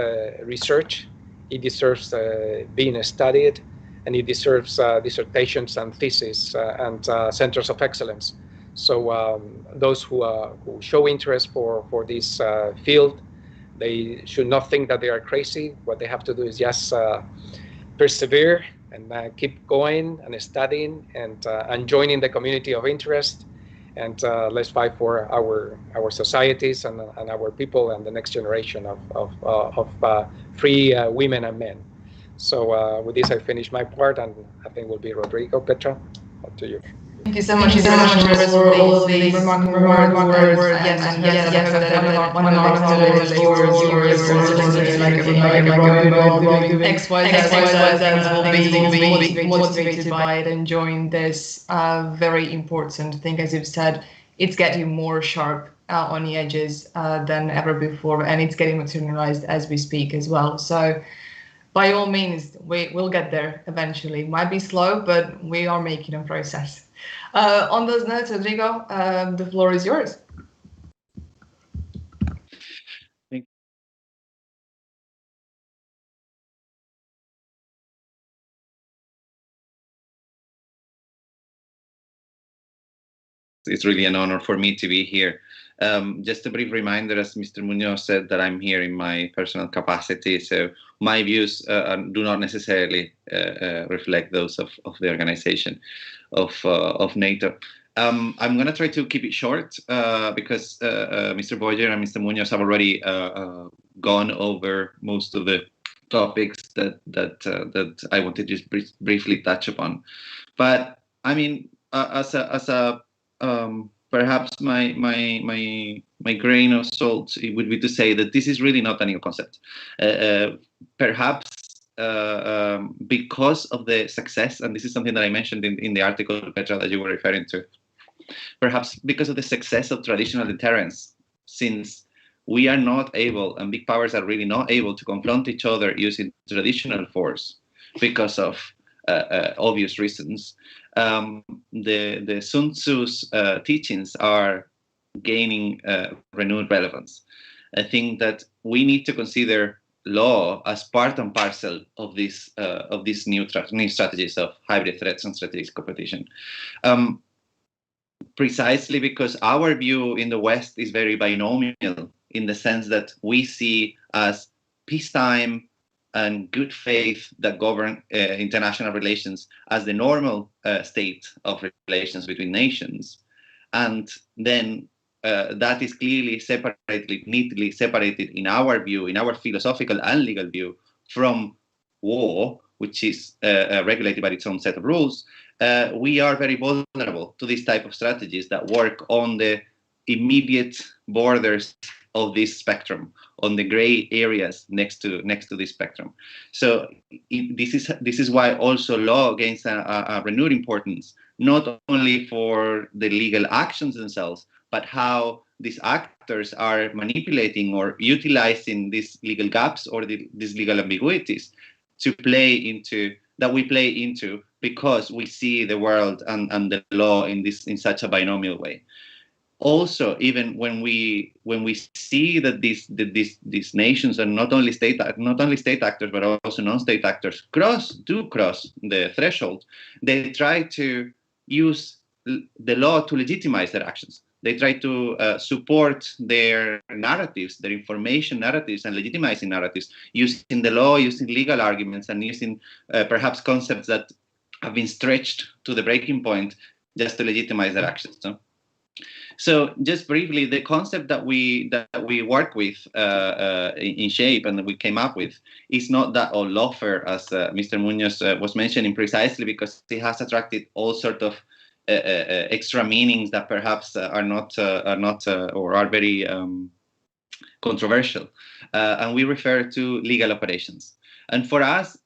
research, it deserves being studied, and it deserves dissertations and theses and centers of excellence. So those who show interest for this field, they should not think that they are crazy. What they have to do is just persevere and keep going and studying and joining the community of interest. And let's fight for our societies and our people and the next generation of free women and men. So with this, I finish my part, and I think will be Rodrigo. Petra, up to you. Thank you so much for all of these remarkable words. And yes, I hope that one of our viewers or like a XYZ will be motivated by it and join this very important thing. As you've said, it's getting more sharp on the edges than ever before, and it's getting materialized as we speak as well. So by all means, we'll get there eventually. Might be slow, but we are making a process. On those notes, Rodrigo, the floor is yours. It's really an honor for me to be here. Just a brief reminder, as Mr. Munoz said, that I'm here in my personal capacity, so my views do not necessarily reflect those of the organization of NATO. I'm going to try to keep it short because Mr. Voyager and Mr. Munoz have already gone over most of the topics that I wanted to just briefly touch upon. But I mean, perhaps my grain of salt it would be to say that this is really not a new concept. Perhaps because of the success, and this is something that I mentioned in the article, Petra, that you were referring to, perhaps because of the success of traditional deterrence, since we are not able, and big powers are really not able to confront each other using traditional force because of obvious reasons, the Sun Tzu's teachings are gaining renewed relevance. I think that we need to consider law as part and parcel of these new strategies of hybrid threats and strategic competition. Precisely because our view in the West is very binomial in the sense that we see as peacetime and good faith that govern international relations as the normal state of relations between nations. And then that is clearly neatly separated in our view, in our philosophical and legal view, from war, which is regulated by its own set of rules. We are very vulnerable to this type of strategies that work on the immediate borders of this spectrum, on the gray areas next to this spectrum. So this is why also law gains a renewed importance, not only for the legal actions themselves, but how these actors are manipulating or utilizing these legal gaps or these legal ambiguities to play into because we see the world and the law in such a binomial way. Also, even when we see that these nations are not only state actors but also non-state actors cross the threshold, they try to use the law to legitimize their actions. They try to support their narratives, their information narratives and legitimizing narratives, using the law, using legal arguments, and using perhaps concepts that have been stretched to the breaking point just to legitimize their actions. No? So just briefly, the concept that we work with in SHAPE and that we came up with is not that of lawfare, as Mr. Munoz was mentioning, precisely because it has attracted all sorts of extra meanings that perhaps are not or are very controversial, and we refer to legal operations. And for us,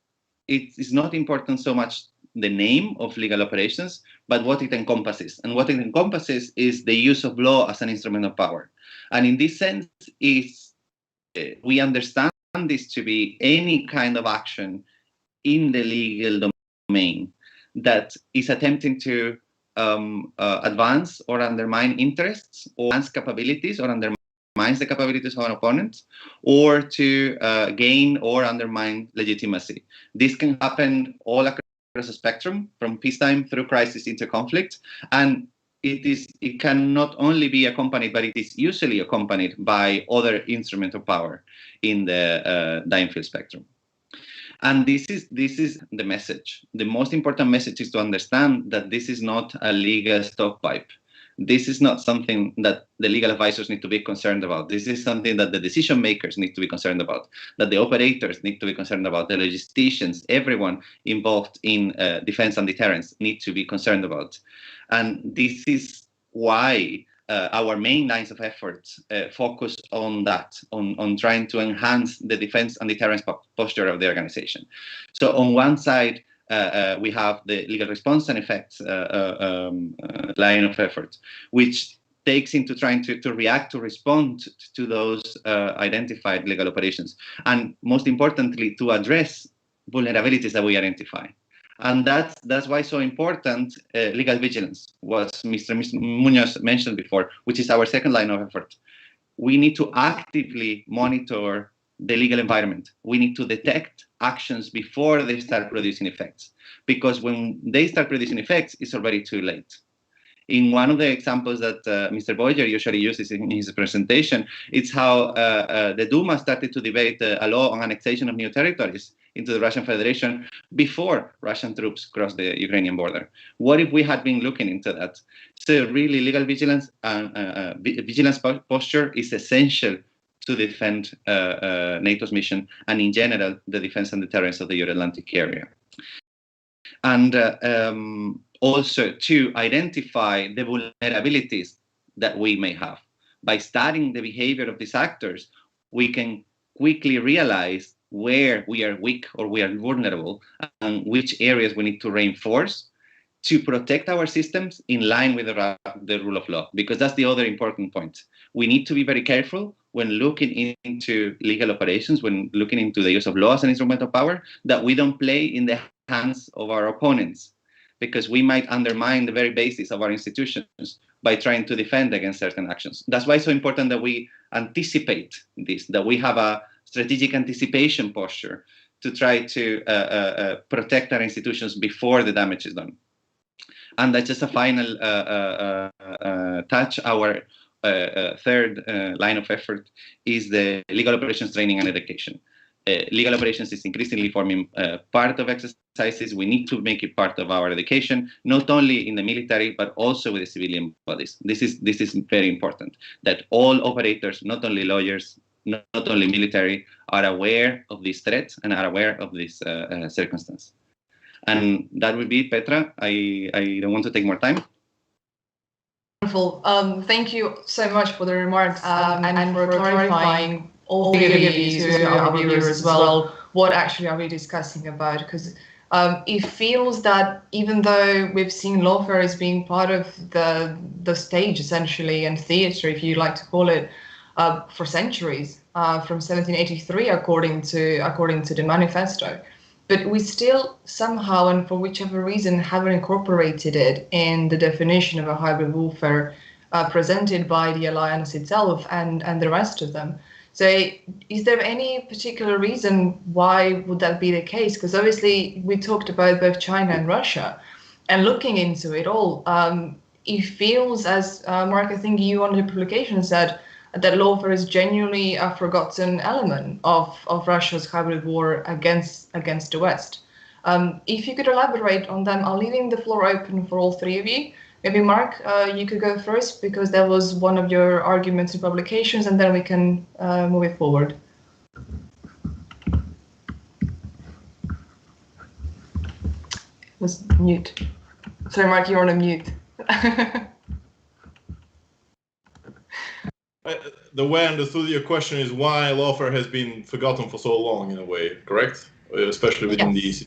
it is not important so much the name of legal operations, but what it encompasses. And what it encompasses is the use of law as an instrument of power. And in this sense, we understand this to be any kind of action in the legal domain that is attempting to advance or undermine interests or advance capabilities or undermines the capabilities of an opponent, or to gain or undermine legitimacy. This can happen all across a spectrum, from peacetime through crisis into conflict, and it can not only be accompanied, but it is usually accompanied by other instruments of power in the dying field spectrum. And this is the message. The most important message is to understand that this is not a legal stovepipe. This is not something that the legal advisors need to be concerned about. This is something that the decision makers need to be concerned about, that the operators need to be concerned about, the logisticians, everyone involved in defense and deterrence need to be concerned about. And this is why our main lines of efforts focus on that, on trying to enhance the defense and deterrence posture of the organization. So on one side, we have the legal response and effects line of effort, which takes into trying to react, to respond to those identified legal operations, and most importantly, to address vulnerabilities that we identify. And that's why so important legal vigilance, what Mr. Munoz mentioned before, which is our second line of effort. We need to actively monitor the legal environment. We need to detect actions before they start producing effects, because when they start producing effects, it's already too late. In one of the examples that Mr. Voyager usually uses in his presentation, it's how the Duma started to debate a law on annexation of new territories into the Russian Federation before Russian troops crossed the Ukrainian border. What if we had been looking into that? So really, legal vigilance and vigilance posture is essential to defend NATO's mission and, in general, the defense and deterrence of the Euro-Atlantic area. And also to identify the vulnerabilities that we may have. By studying the behavior of these actors, we can quickly realize where we are weak or we are vulnerable and which areas we need to reinforce to protect our systems in line with the rule of law, because that's the other important point. We need to be very careful when looking into legal operations, when looking into the use of law as an instrument of power, that we don't play in the hands of our opponents, because we might undermine the very basis of our institutions by trying to defend against certain actions. That's why it's so important that we anticipate this, that we have a strategic anticipation posture to try to protect our institutions before the damage is done. And that's just a final touch. Our third line of effort is the legal operations training and education. Legal operations is increasingly forming part of exercises. We need to make it part of our education, not only in the military, but also with the civilian bodies. This is very important, that all operators, not only lawyers, not only military, are aware of this threat and are aware of this circumstance. And that would be Petra. I don't want to take more time. Wonderful. Thank you so much for the remarks and for clarifying all clearly to our viewers as well what actually are we discussing about, because it feels that even though we've seen lawfare as being part of the stage essentially and theatre, if you like to call it, for centuries, from 1783 according to the manifesto, but we still somehow and for whichever reason haven't incorporated it in the definition of a hybrid warfare presented by the alliance itself and the rest of them. So is there any particular reason why would that be the case? Because obviously we talked about both China and Russia, and looking into it all, it feels as, Mark, I think you on the publication said, that lawfare is genuinely a forgotten element of Russia's hybrid war against the West. If you could elaborate on them, I'm leaving the floor open for all three of you. Maybe Mark, you could go first because that was one of your arguments in publications, and then we can move it forward. Was mute. Sorry, Mark, you're on a mute. The way I understood your question is why Lawfare has been forgotten for so long, in a way, correct? Especially within the EC.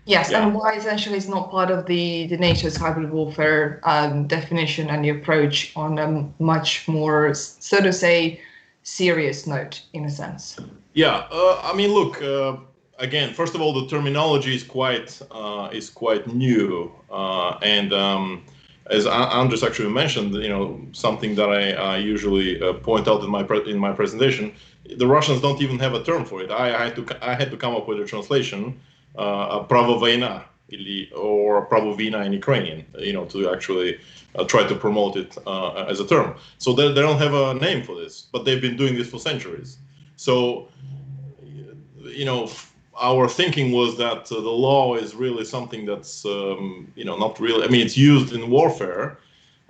Yes, Yeah. and why essentially it's not part of the NATO's hybrid warfare definition and the approach on a much more, so to say, serious note, in a sense. Yeah, I mean, look, again, first of all, the terminology is quite new, and as Andres actually mentioned, something that I usually point out in my presentation, the Russians don't even have a term for it. I had to come up with a translation, Pravo Vayna, or Pravo Vina in Ukrainian, to actually try to promote it as a term. So they don't have a name for this, but they've been doing this for centuries. So, our thinking was that the law is really something that's, not really, I mean, it's used in warfare,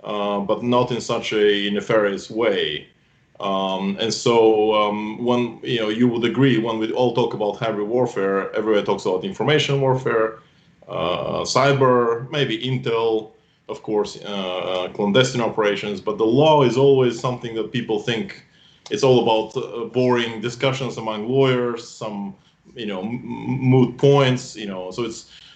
but not in such a nefarious way. And so when, you would agree, when we all talk about hybrid warfare, everybody talks about information warfare, cyber, maybe intel, of course, clandestine operations, but the law is always something that people think it's all about boring discussions among lawyers, some moot points, so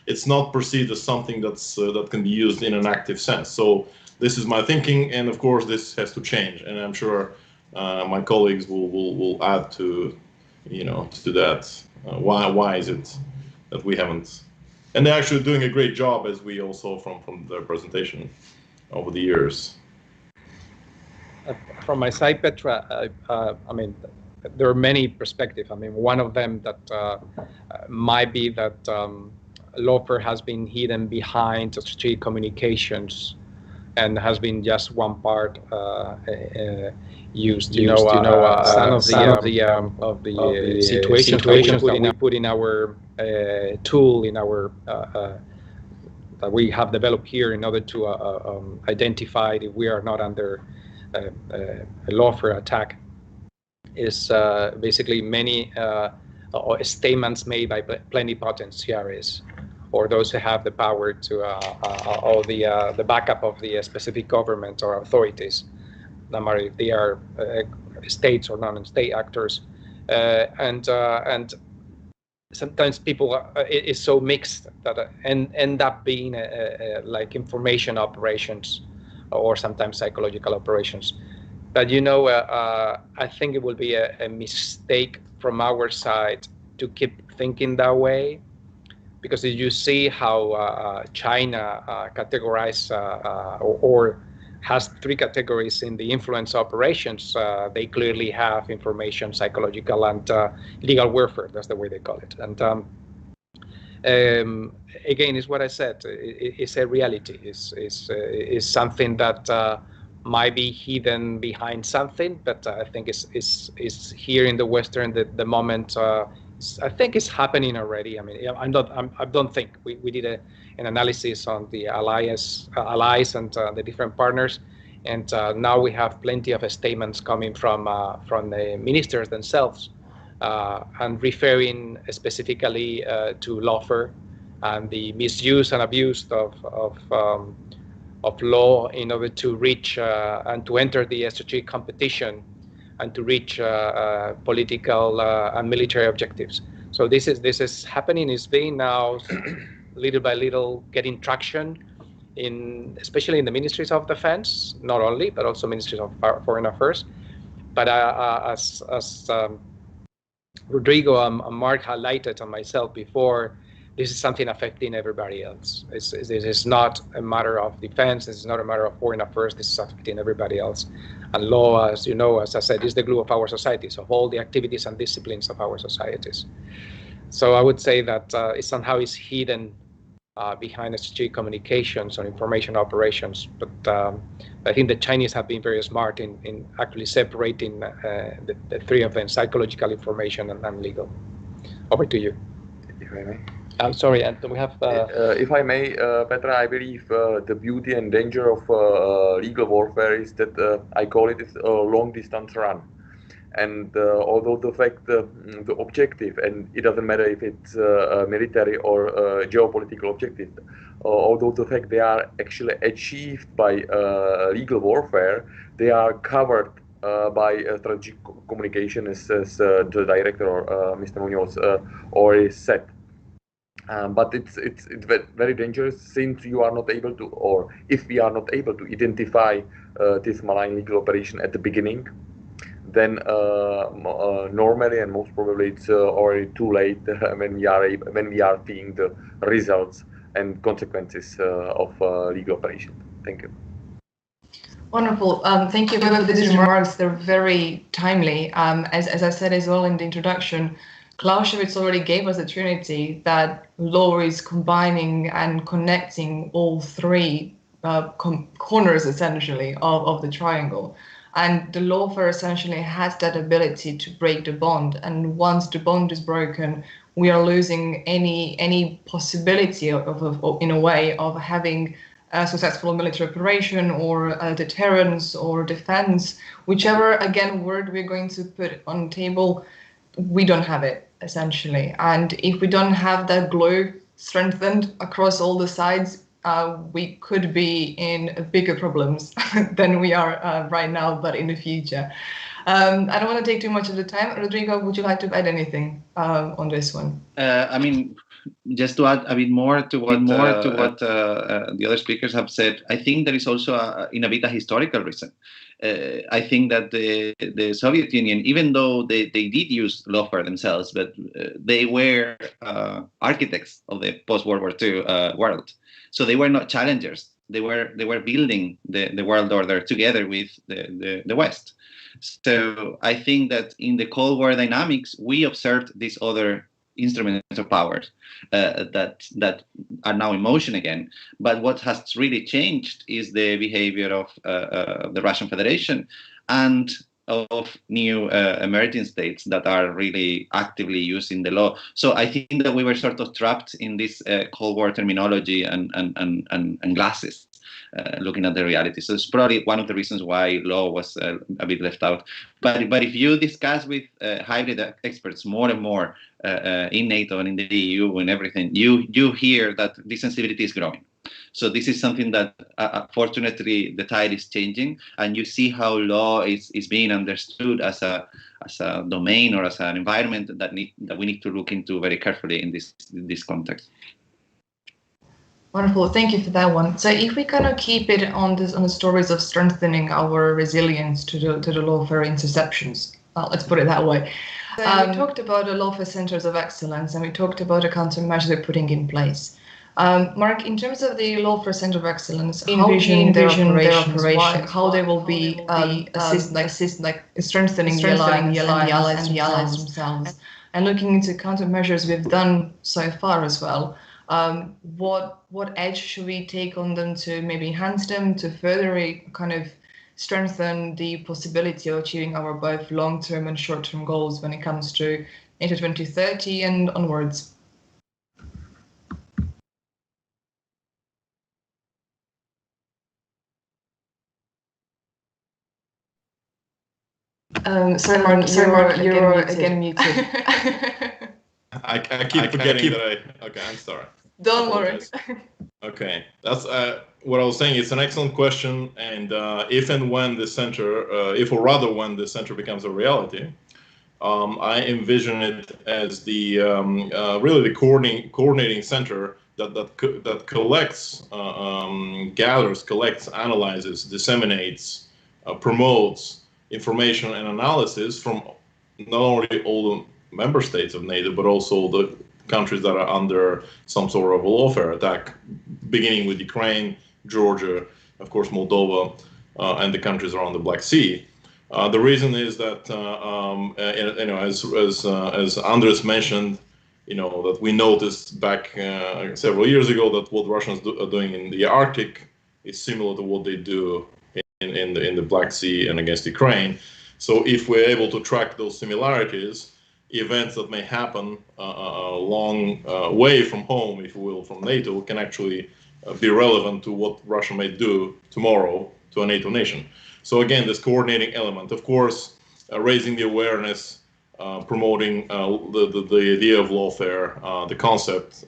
it's not perceived as something that can be used in an active sense. So this is my thinking, and of course this has to change, and I'm sure my colleagues will add to that. Why is it that we haven't? And they're actually doing a great job, as we all saw from their presentation over the years. From my side, Petra, I mean, there are many perspectives. I mean, one of them that might be that Lawfare has been hidden behind strategic communications and has been just one part used. Some of the situations that we put in our tool, in our that we have developed here in order to identify if we are not under a Lawfare attack, is basically many statements made by plenipotentiaries, or those who have the power to or the backup of the specific government or authorities, no matter if they are states or non-state actors, and sometimes people it's so mixed that end up being like information operations or sometimes psychological operations. But I think it will be a mistake from our side to keep thinking that way, because if you see how China categorizes or has three categories in the influence operations, they clearly have information, psychological, and legal warfare. That's the way they call it. And again, it's what I said. It's a reality. It's something that might be hidden behind something, but I think it's here in the Western. The moment I think it's happening already. I mean, I don't think we did an analysis on the allies and the different partners, and now we have plenty of statements coming from the ministers themselves, and referring specifically to Lawfare and the misuse and abuse of law in order to reach and to enter the strategic competition and to reach political and military objectives. So this is happening. It's being now little by little getting traction especially in the ministries of defense, not only, but also ministries of foreign affairs. But as Rodrigo and Mark highlighted, and myself before, this is something affecting everybody else. This is not a matter of defense. This is not a matter of foreign affairs. This is affecting everybody else. And law, as you know, as I said, is the glue of our societies, of all the activities and disciplines of our societies. So I would say that somehow it's hidden behind strategic communications or information operations. But I think the Chinese have been very smart in actually separating the three of them: psychological, information, and legal. Over to you. If I may. I'm sorry, and we have. If I may, Petra, I believe the beauty and danger of legal warfare is that I call it a long-distance run. And although the fact, the objective, and it doesn't matter if it's military or geopolitical objective, although the fact they are actually achieved by legal warfare, they are covered by strategic communication, as the director or Mr. Munoz already said. But it's very dangerous, since you are not able to, or if we are not able to identify this malign legal operation at the beginning, then normally and most probably it's already too late when we are seeing the results and consequences of legal operation. Thank you. Wonderful. Thank you both for these remarks. They're very timely. As I said as well in the introduction, Clausewitz already gave us a trinity that law is combining and connecting all three corners, essentially, of the triangle. And the lawfare essentially has that ability to break the bond. And once the bond is broken, we are losing any possibility of in a way, of having a successful military operation or a deterrence or defense, whichever, again, word we're going to put on the table, we don't have it, essentially. And if we don't have that glue strengthened across all the sides, we could be in bigger problems than we are right now, but in the future. I don't want to take too much of the time. Rodrigo, would you like to add anything on this one? I mean, just to add a bit more to what the other speakers have said, I think there is also in a bit a historical reason. I think that the Soviet Union, even though they did use lawfare themselves, but they were architects of the post-World War II world. So they were not challengers. They were building the world order together with the West. So I think that in the Cold War dynamics, we observed these other instruments of power that are now in motion again. But what has really changed is the behavior of the Russian Federation and of new emerging states that are really actively using the law. So I think that we were sort of trapped in this Cold War terminology and glasses. Looking at the reality. So it's probably one of the reasons why law was a bit left out. But if you discuss with hybrid experts more and more in NATO and in the EU and everything, you hear that this sensibility is growing. So this is something that fortunately the tide is changing, and you see how law is being understood as a domain or as an environment that we need to look into very carefully in this context. Wonderful, thank you for that one. So if we kind of keep it on the stories of strengthening our resilience to the lawfare interceptions, let's put it that way. So we talked about the lawfare centers of excellence, and we talked about the countermeasures they're putting in place. Mark, in terms of the lawfare center of excellence, how do you envision their operations, how they will be strengthening the alliance themselves, and looking into countermeasures we've done so far as well. What edge should we take on them to maybe enhance them, to further kind of strengthen the possibility of achieving our both long-term and short-term goals when it comes to NATO 2030 and onwards? Sorry, Mark, you're again muted. I keep forgetting that okay, I'm sorry. Don't worry. Okay, that's what I was saying. It's an excellent question, and if and when the center, when the center becomes a reality, I envision it as the really the coordinating center that collects, gathers, collects, analyzes, disseminates, promotes information and analysis from not only all the member states of NATO, but also the countries that are under some sort of a lawfare attack, beginning with Ukraine, Georgia, of course, Moldova, and the countries around the Black Sea. The reason is that, as Andres mentioned, that we noticed back several years ago that what Russians are doing in the Arctic is similar to what they do in the Black Sea and against Ukraine. So if we're able to track those similarities, events that may happen a long way from home, if you will, from NATO, can actually be relevant to what Russia may do tomorrow to a NATO nation. So again, this coordinating element, of course, raising the awareness, promoting the idea of lawfare, the concept,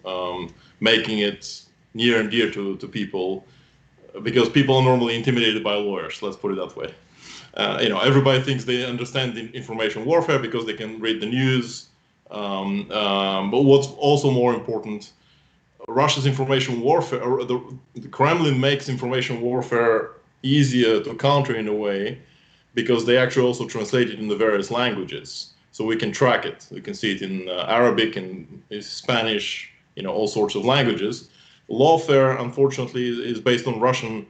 making it near and dear to people, because people are normally intimidated by lawyers, let's put it that way. Everybody thinks they understand information warfare because they can read the news. But what's also more important, Russia's information warfare, or the Kremlin makes information warfare easier to counter in a way, because they actually also translate it in the various languages. So we can track it. We can see it in Arabic and Spanish, all sorts of languages. Lawfare, unfortunately, is based on Russian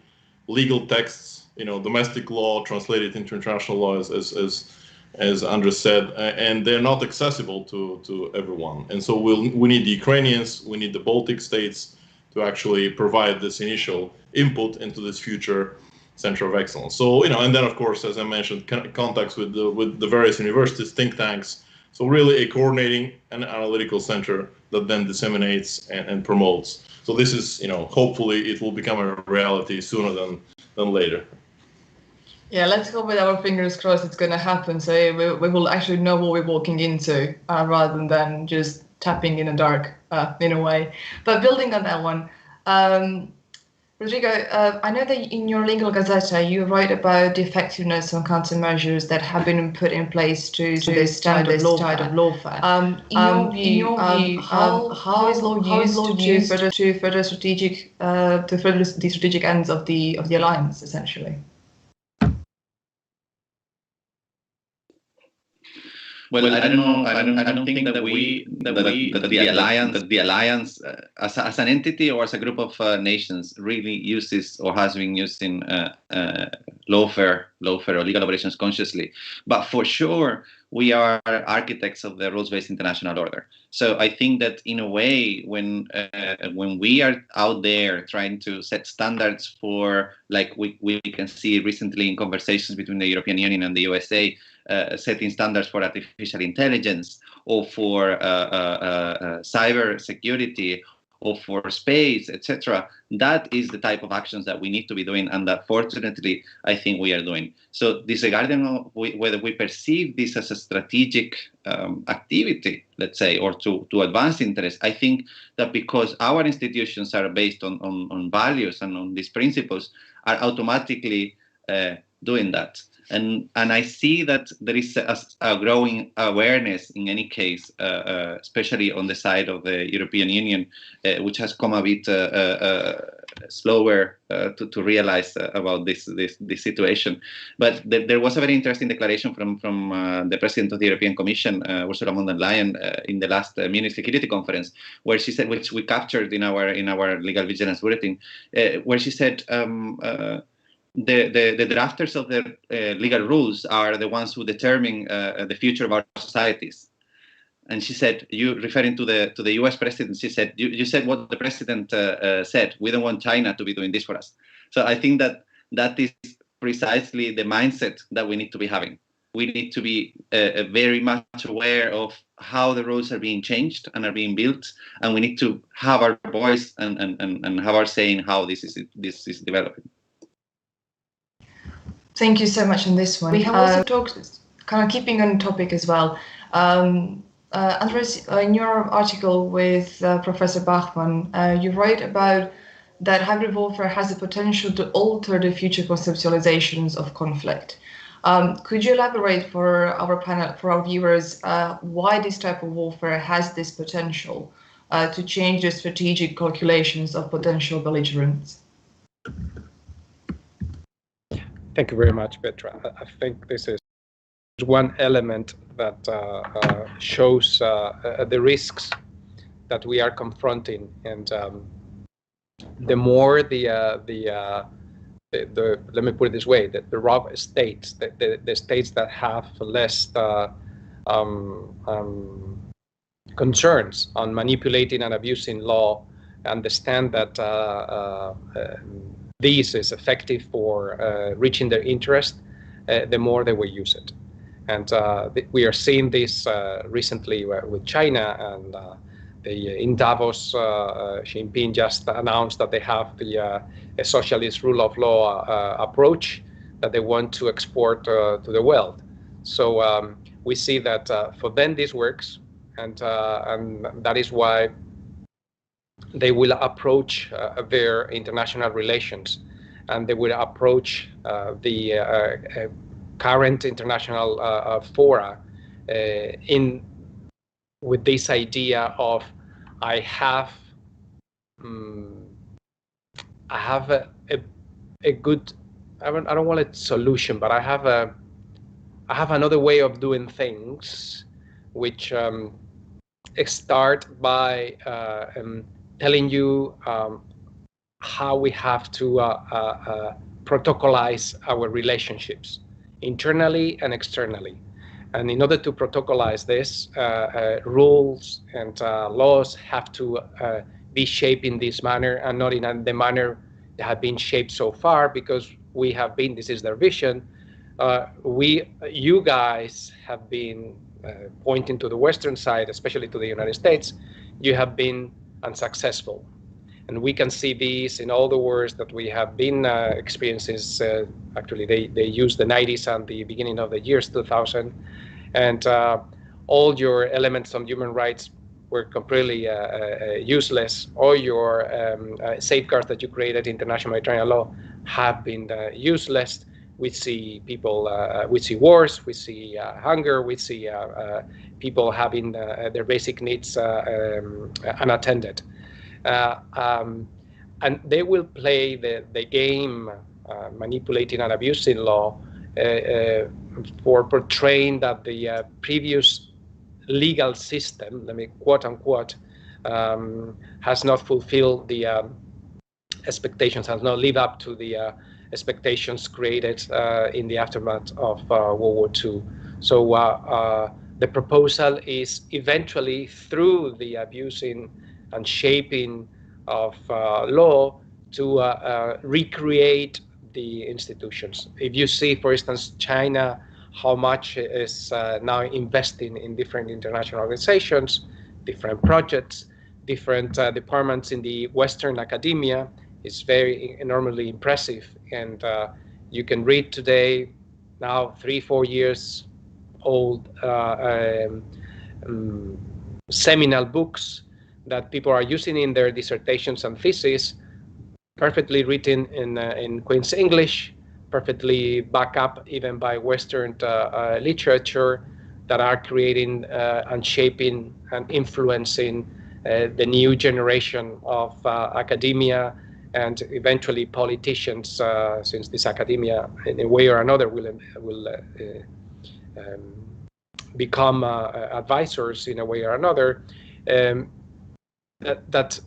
legal texts, domestic law translated into international law, as Andres said, and they're not accessible to everyone. And so we need the Ukrainians, we need the Baltic states to actually provide this initial input into this future center of excellence. So, and then of course, as I mentioned, contacts with the various universities, think tanks. So really a coordinating and analytical center that then disseminates and promotes. So this is, hopefully it will become a reality sooner than later. Yeah, let's hope with our fingers crossed it's going to happen. So we will actually know what we're walking into rather than just tapping in the dark in a way. But building on that one, Rodrigo, I know that in your legal gazette you write about the effectiveness of countermeasures that have been put in place to this kind of lawfare. In your view, how is law used to further the strategic ends of the alliance, essentially? Well, I don't know. I don't think that the alliance as an entity or as a group of nations really uses or has been using lawfare or legal operations consciously. But for sure, we are architects of the rules-based international order. So I think that in a way, when we are out there trying to set standards for, like we can see recently in conversations between the European Union and the USA, setting standards for artificial intelligence or for cyber security or for space, etc. That is the type of actions that we need to be doing, and that fortunately I think we are doing. So disregarding of whether we perceive this as a strategic activity, let's say, or to advance interest, I think that because our institutions are based on values and on these principles, are automatically doing that. And I see that there is a growing awareness in any case, especially on the side of the European Union, which has come a bit slower to realize about this situation. But there was a very interesting declaration from the President of the European Commission, Ursula von der Leyen, in the last Munich Security Conference, where she said, which we captured in our legal vigilance bulletin, where she said, the drafters of the legal rules are the ones who determine the future of our societies. And she said, you referring to the US president, she said, you said what the president said, we don't want China to be doing this for us. So I think that is precisely the mindset that we need to be having. We need to be very much aware of how the rules are being changed and are being built, and we need to have our voice and have our say in how this is developing. Thank you so much on this one. We have also talked, kind of keeping on topic as well. Andres, in your article with Professor Bachmann, you write about that hybrid warfare has the potential to alter the future conceptualizations of conflict. Could you elaborate for our panel, for our viewers, why this type of warfare has this potential to change the strategic calculations of potential belligerents? Thank you very much, Petra. I think this is one element that shows the risks that we are confronting, and the more let me put it this way, that the rogue states, the states that have less concerns on manipulating and abusing law, understand that this is effective for reaching their interest, the more they will use it. And we are seeing this recently with China, and in Davos, Xi Jinping just announced that they have a socialist rule of law approach that they want to export to the world. So we see that for them this works, and that is why they will approach their international relations, and they will approach the current international fora with this idea of I have a good, I don't want it solution, but I have another way of doing things, which start by telling you how we have to protocolize our relationships internally and externally. And in order to protocolize this, rules and laws have to be shaped in this manner and not in the manner that have been shaped so far, because we have been, this is their vision, you guys have been pointing to the Western side, especially to the United States, you have been unsuccessful. And we can see these in all the wars that we have been experiencing. Actually, they use the 90s and the beginning of the years 2000. And all your elements on human rights were completely useless. All your safeguards that you created, international maritime law, have been useless. We see people, we see wars, we see hunger, we see people having their basic needs unattended. And they will play the game manipulating and abusing law for portraying that the previous legal system, let me quote unquote, has not fulfilled the expectations, has not lived up to the expectations created in the aftermath of World War II. So the proposal is eventually, through the abusing and shaping of law, to recreate the institutions. If you see, for instance, China, how much is now investing in different international organizations, different projects, different departments in the Western academia, is very enormously impressive. And you can read today, now 3-4 years old, seminal books that people are using in their dissertations and theses, perfectly written in Queen's English, perfectly backed up even by Western literature, that are creating and shaping and influencing the new generation of academia and eventually politicians, since this academia, in a way or another, will become advisors in a way or another. That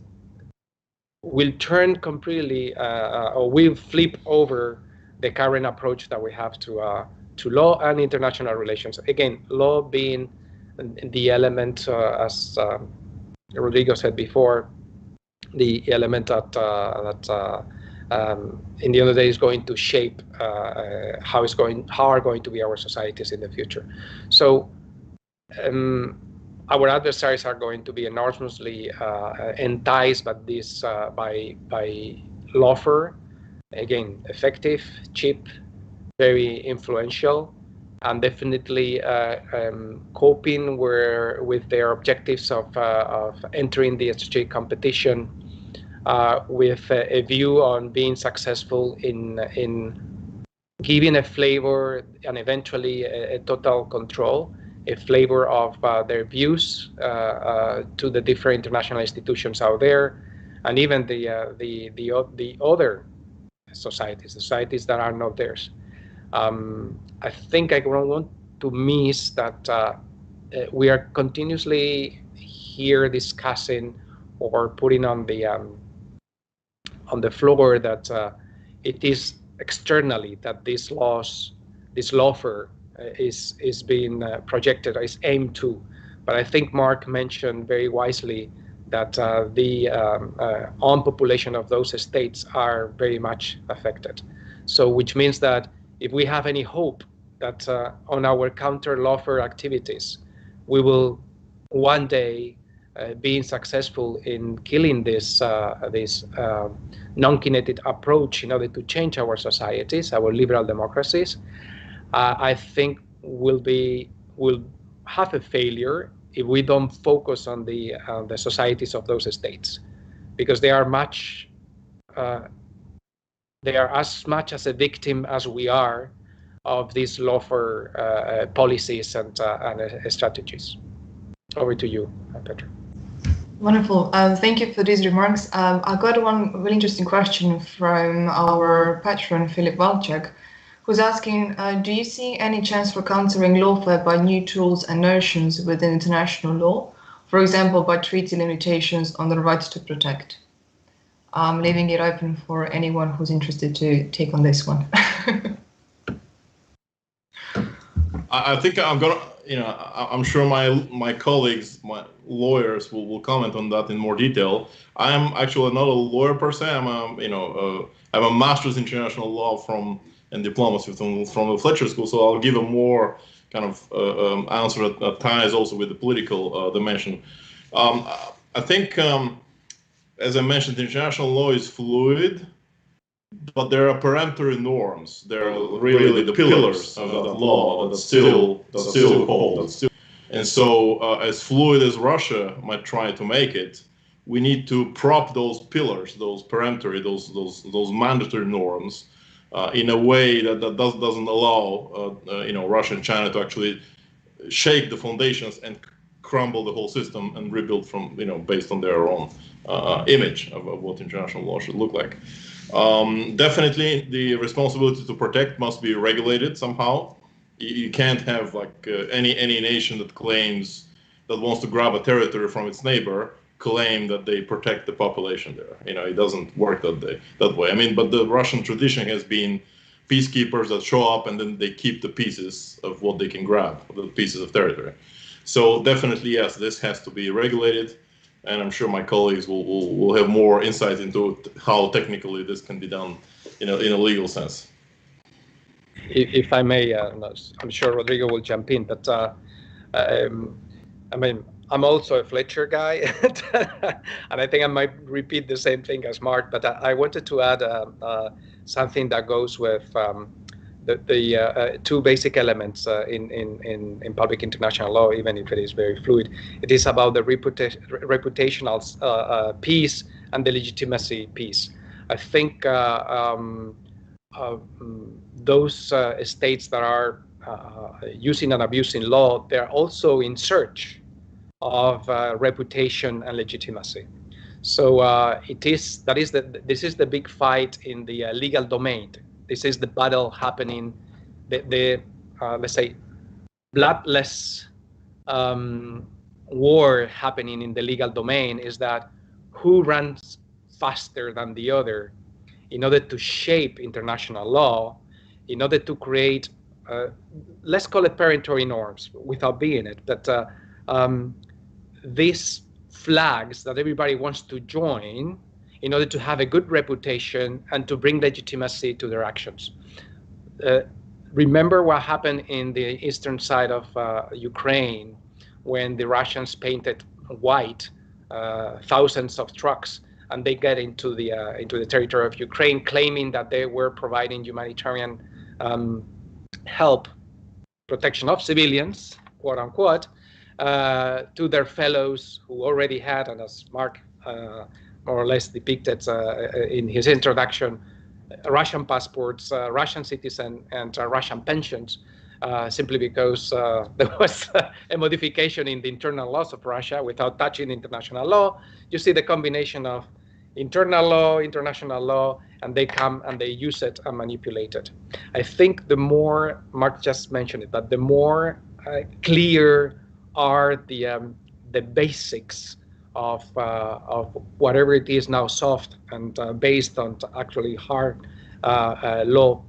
will turn completely, or will flip over the current approach that we have to law and international relations. Again, law being the element, as Rodrigo said before, the element that in the end of the day is going to shape how are going to be our societies in the future. So our adversaries are going to be enormously enticed by this, by Lawfare. Again, effective, cheap, very influential, and definitely coping with their objectives of entering the strategic competition with a view on being successful in giving a flavor and eventually a total control, a flavor of their views to the different international institutions out there, and even the other societies that are not theirs. I think I don't want to miss that we are continuously here discussing or putting on the floor that it is externally that this Lawfare is being projected, is aimed to. But I think Mark mentioned very wisely that the own population of those states are very much affected. So which means that if we have any hope that on our counter-lawfare activities, we will one day being successful in killing this non-kinetic approach in order to change our societies, our liberal democracies, I think will have a failure if we don't focus on the societies of those states, because they are as much as a victim as we are of these lawfare policies and strategies. Over to you, Petra. Wonderful. Thank you for these remarks. I got one really interesting question from our patron, Philip Walczak, who's asking, do you see any chance for countering lawfare by new tools and notions within international law, for example, by treaty limitations on the right to protect? I'm leaving it open for anyone who's interested to take on this one. I think I'm sure my colleagues, my lawyers will comment on that in more detail. I am actually not a lawyer per se. I'm a master's in international law and diplomacy from the Fletcher School. So I'll give a more kind of answer that ties also with the political dimension. I think, as I mentioned, international law is fluid, but there are peremptory norms. There are really the pillars of that law that still hold. And so, as fluid as Russia might try to make it, we need to prop those pillars, those peremptory, those mandatory norms, in a way that doesn't allow Russia and China to actually shake the foundations and crumble the whole system and rebuild from based on their own image of what international law should look like. Definitely, the responsibility to protect must be regulated somehow. You can't have any nation that wants to grab a territory from its neighbor claim that they protect the population there. It doesn't work that way. I mean, but the Russian tradition has been peacekeepers that show up and then they keep the pieces of what they can grab, the pieces of territory. So definitely, yes, this has to be regulated. And I'm sure my colleagues will have more insight into how technically this can be done in a legal sense. If I may, I'm sure Rodrigo will jump in, but I mean, I'm also a Fletcher guy, and I think I might repeat the same thing as Mark, but I wanted to add something that goes with the two basic elements in public international law, even if it is very fluid. It is about the reputational piece and the legitimacy piece. I think those states that are using and abusing law, they're also in search of reputation and legitimacy. So this is the big fight in the legal domain. This is the battle happening, let's say, bloodless war happening in the legal domain, is that who runs faster than the other in order to shape international law, in order to create, let's call it peremptory norms without being it, but these flags that everybody wants to join in order to have a good reputation and to bring legitimacy to their actions. Remember what happened in the eastern side of Ukraine when the Russians painted white thousands of trucks, and they get into the territory of Ukraine, claiming that they were providing humanitarian help, protection of civilians, quote unquote, to their fellows who already had, and as Mark more or less depicted in his introduction, Russian passports, Russian citizen, and Russian pensions, simply because there was a modification in the internal laws of Russia without touching international law. You see the combination of internal law, international law, and they come and they use it and manipulate it. I think the more, Mark just mentioned it, but the more clear are the basics of whatever it is now soft and based on actually hard law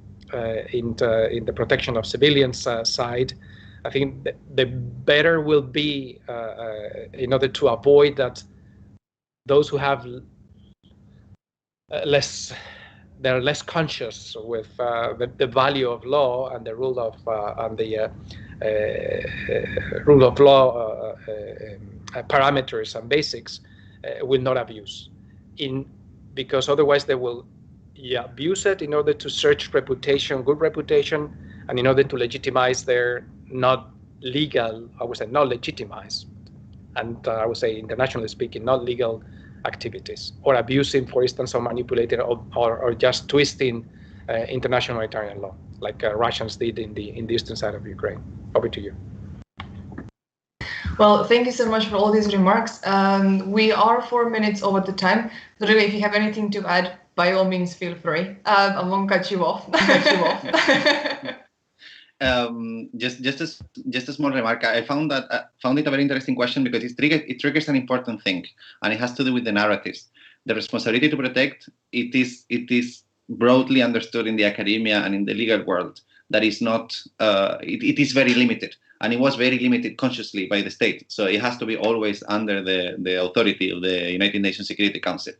in the protection of civilians side, I think the better will be in order to avoid that those who have less they're less conscious with the value of law and the rule of rule of law parameters and basics will not abuse because otherwise they will abuse it in order to search reputation, good reputation, and in order to legitimize their not legal, I would say not legitimized, and I would say internationally speaking, not legal activities, or abusing, for instance, or manipulating or just twisting international humanitarian law, like Russians did in the eastern side of Ukraine. Over to you. Well, thank you so much for all these remarks. We are 4 minutes over the time. So really, if you have anything to add, by all means, feel free. I won't cut you off. Just a small remark. I found it a very interesting question because it triggers an important thing, and it has to do with the narratives. The responsibility to protect it is broadly understood in the academia and in the legal world that is not. It is very limited, and it was very limited consciously by the state. So it has to be always under the authority of the United Nations Security Council.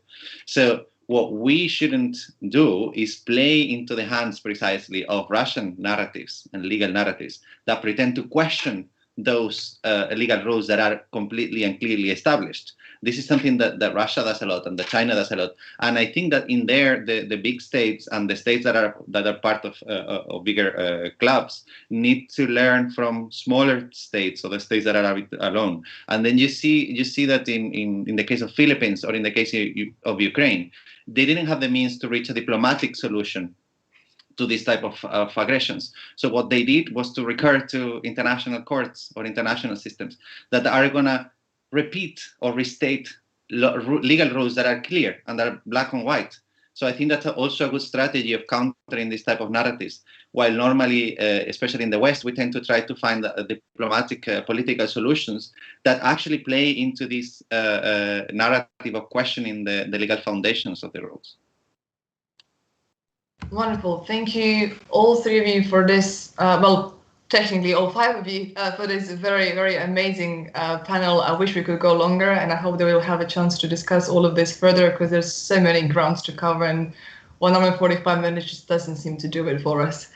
So what we shouldn't do is play into the hands precisely of Russian narratives and legal narratives that pretend to question those legal rules that are completely and clearly established. This is something that Russia does a lot and that China does a lot. And I think that in there, the big states and the states that are part of bigger clubs need to learn from smaller states or the states that are a bit alone. And then you see that in the case of Philippines or in the case of Ukraine, they didn't have the means to reach a diplomatic solution to this type of aggressions. So what they did was to recur to international courts or international systems that are going to repeat or restate legal rules that are clear and that are black and white. So I think that's also a good strategy of countering this type of narratives. While normally, especially in the West, we tend to try to find diplomatic political solutions that actually play into this narrative of questioning the legal foundations of the rules. Wonderful. Thank you, all three of you, for this. Well, technically, all five of you for this very, very amazing panel. I wish we could go longer, and I hope that we'll have a chance to discuss all of this further because there's so many grounds to cover, and 1 hour and 45 minutes just doesn't seem to do it for us.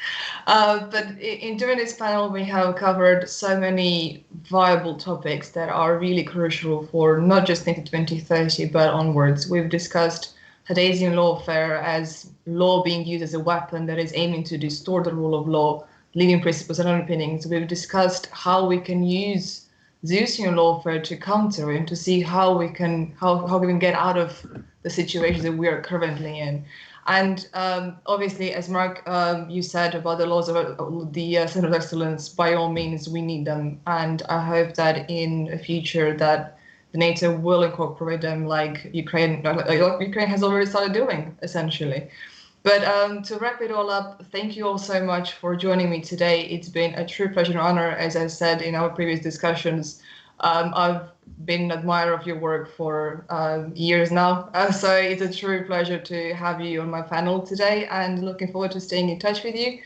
But in doing this panel, we have covered so many viable topics that are really crucial for not just 2030, but onwards. We've discussed Hadesian lawfare as law being used as a weapon that is aiming to distort the rule of law, leading principles and underpinnings. We've discussed how we can use Zeusian lawfare to counter and to see how we can get out of the situation that we are currently in. And obviously, as Mark, you said about the laws of the Center of Excellence, by all means, we need them. And I hope that in the future that the NATO will incorporate them like Ukraine has already started doing, essentially. But to wrap it all up, thank you all so much for joining me today. It's been a true pleasure and honor. As I said in our previous discussions, I've been an admirer of your work for years now. So it's a true pleasure to have you on my panel today and looking forward to staying in touch with you.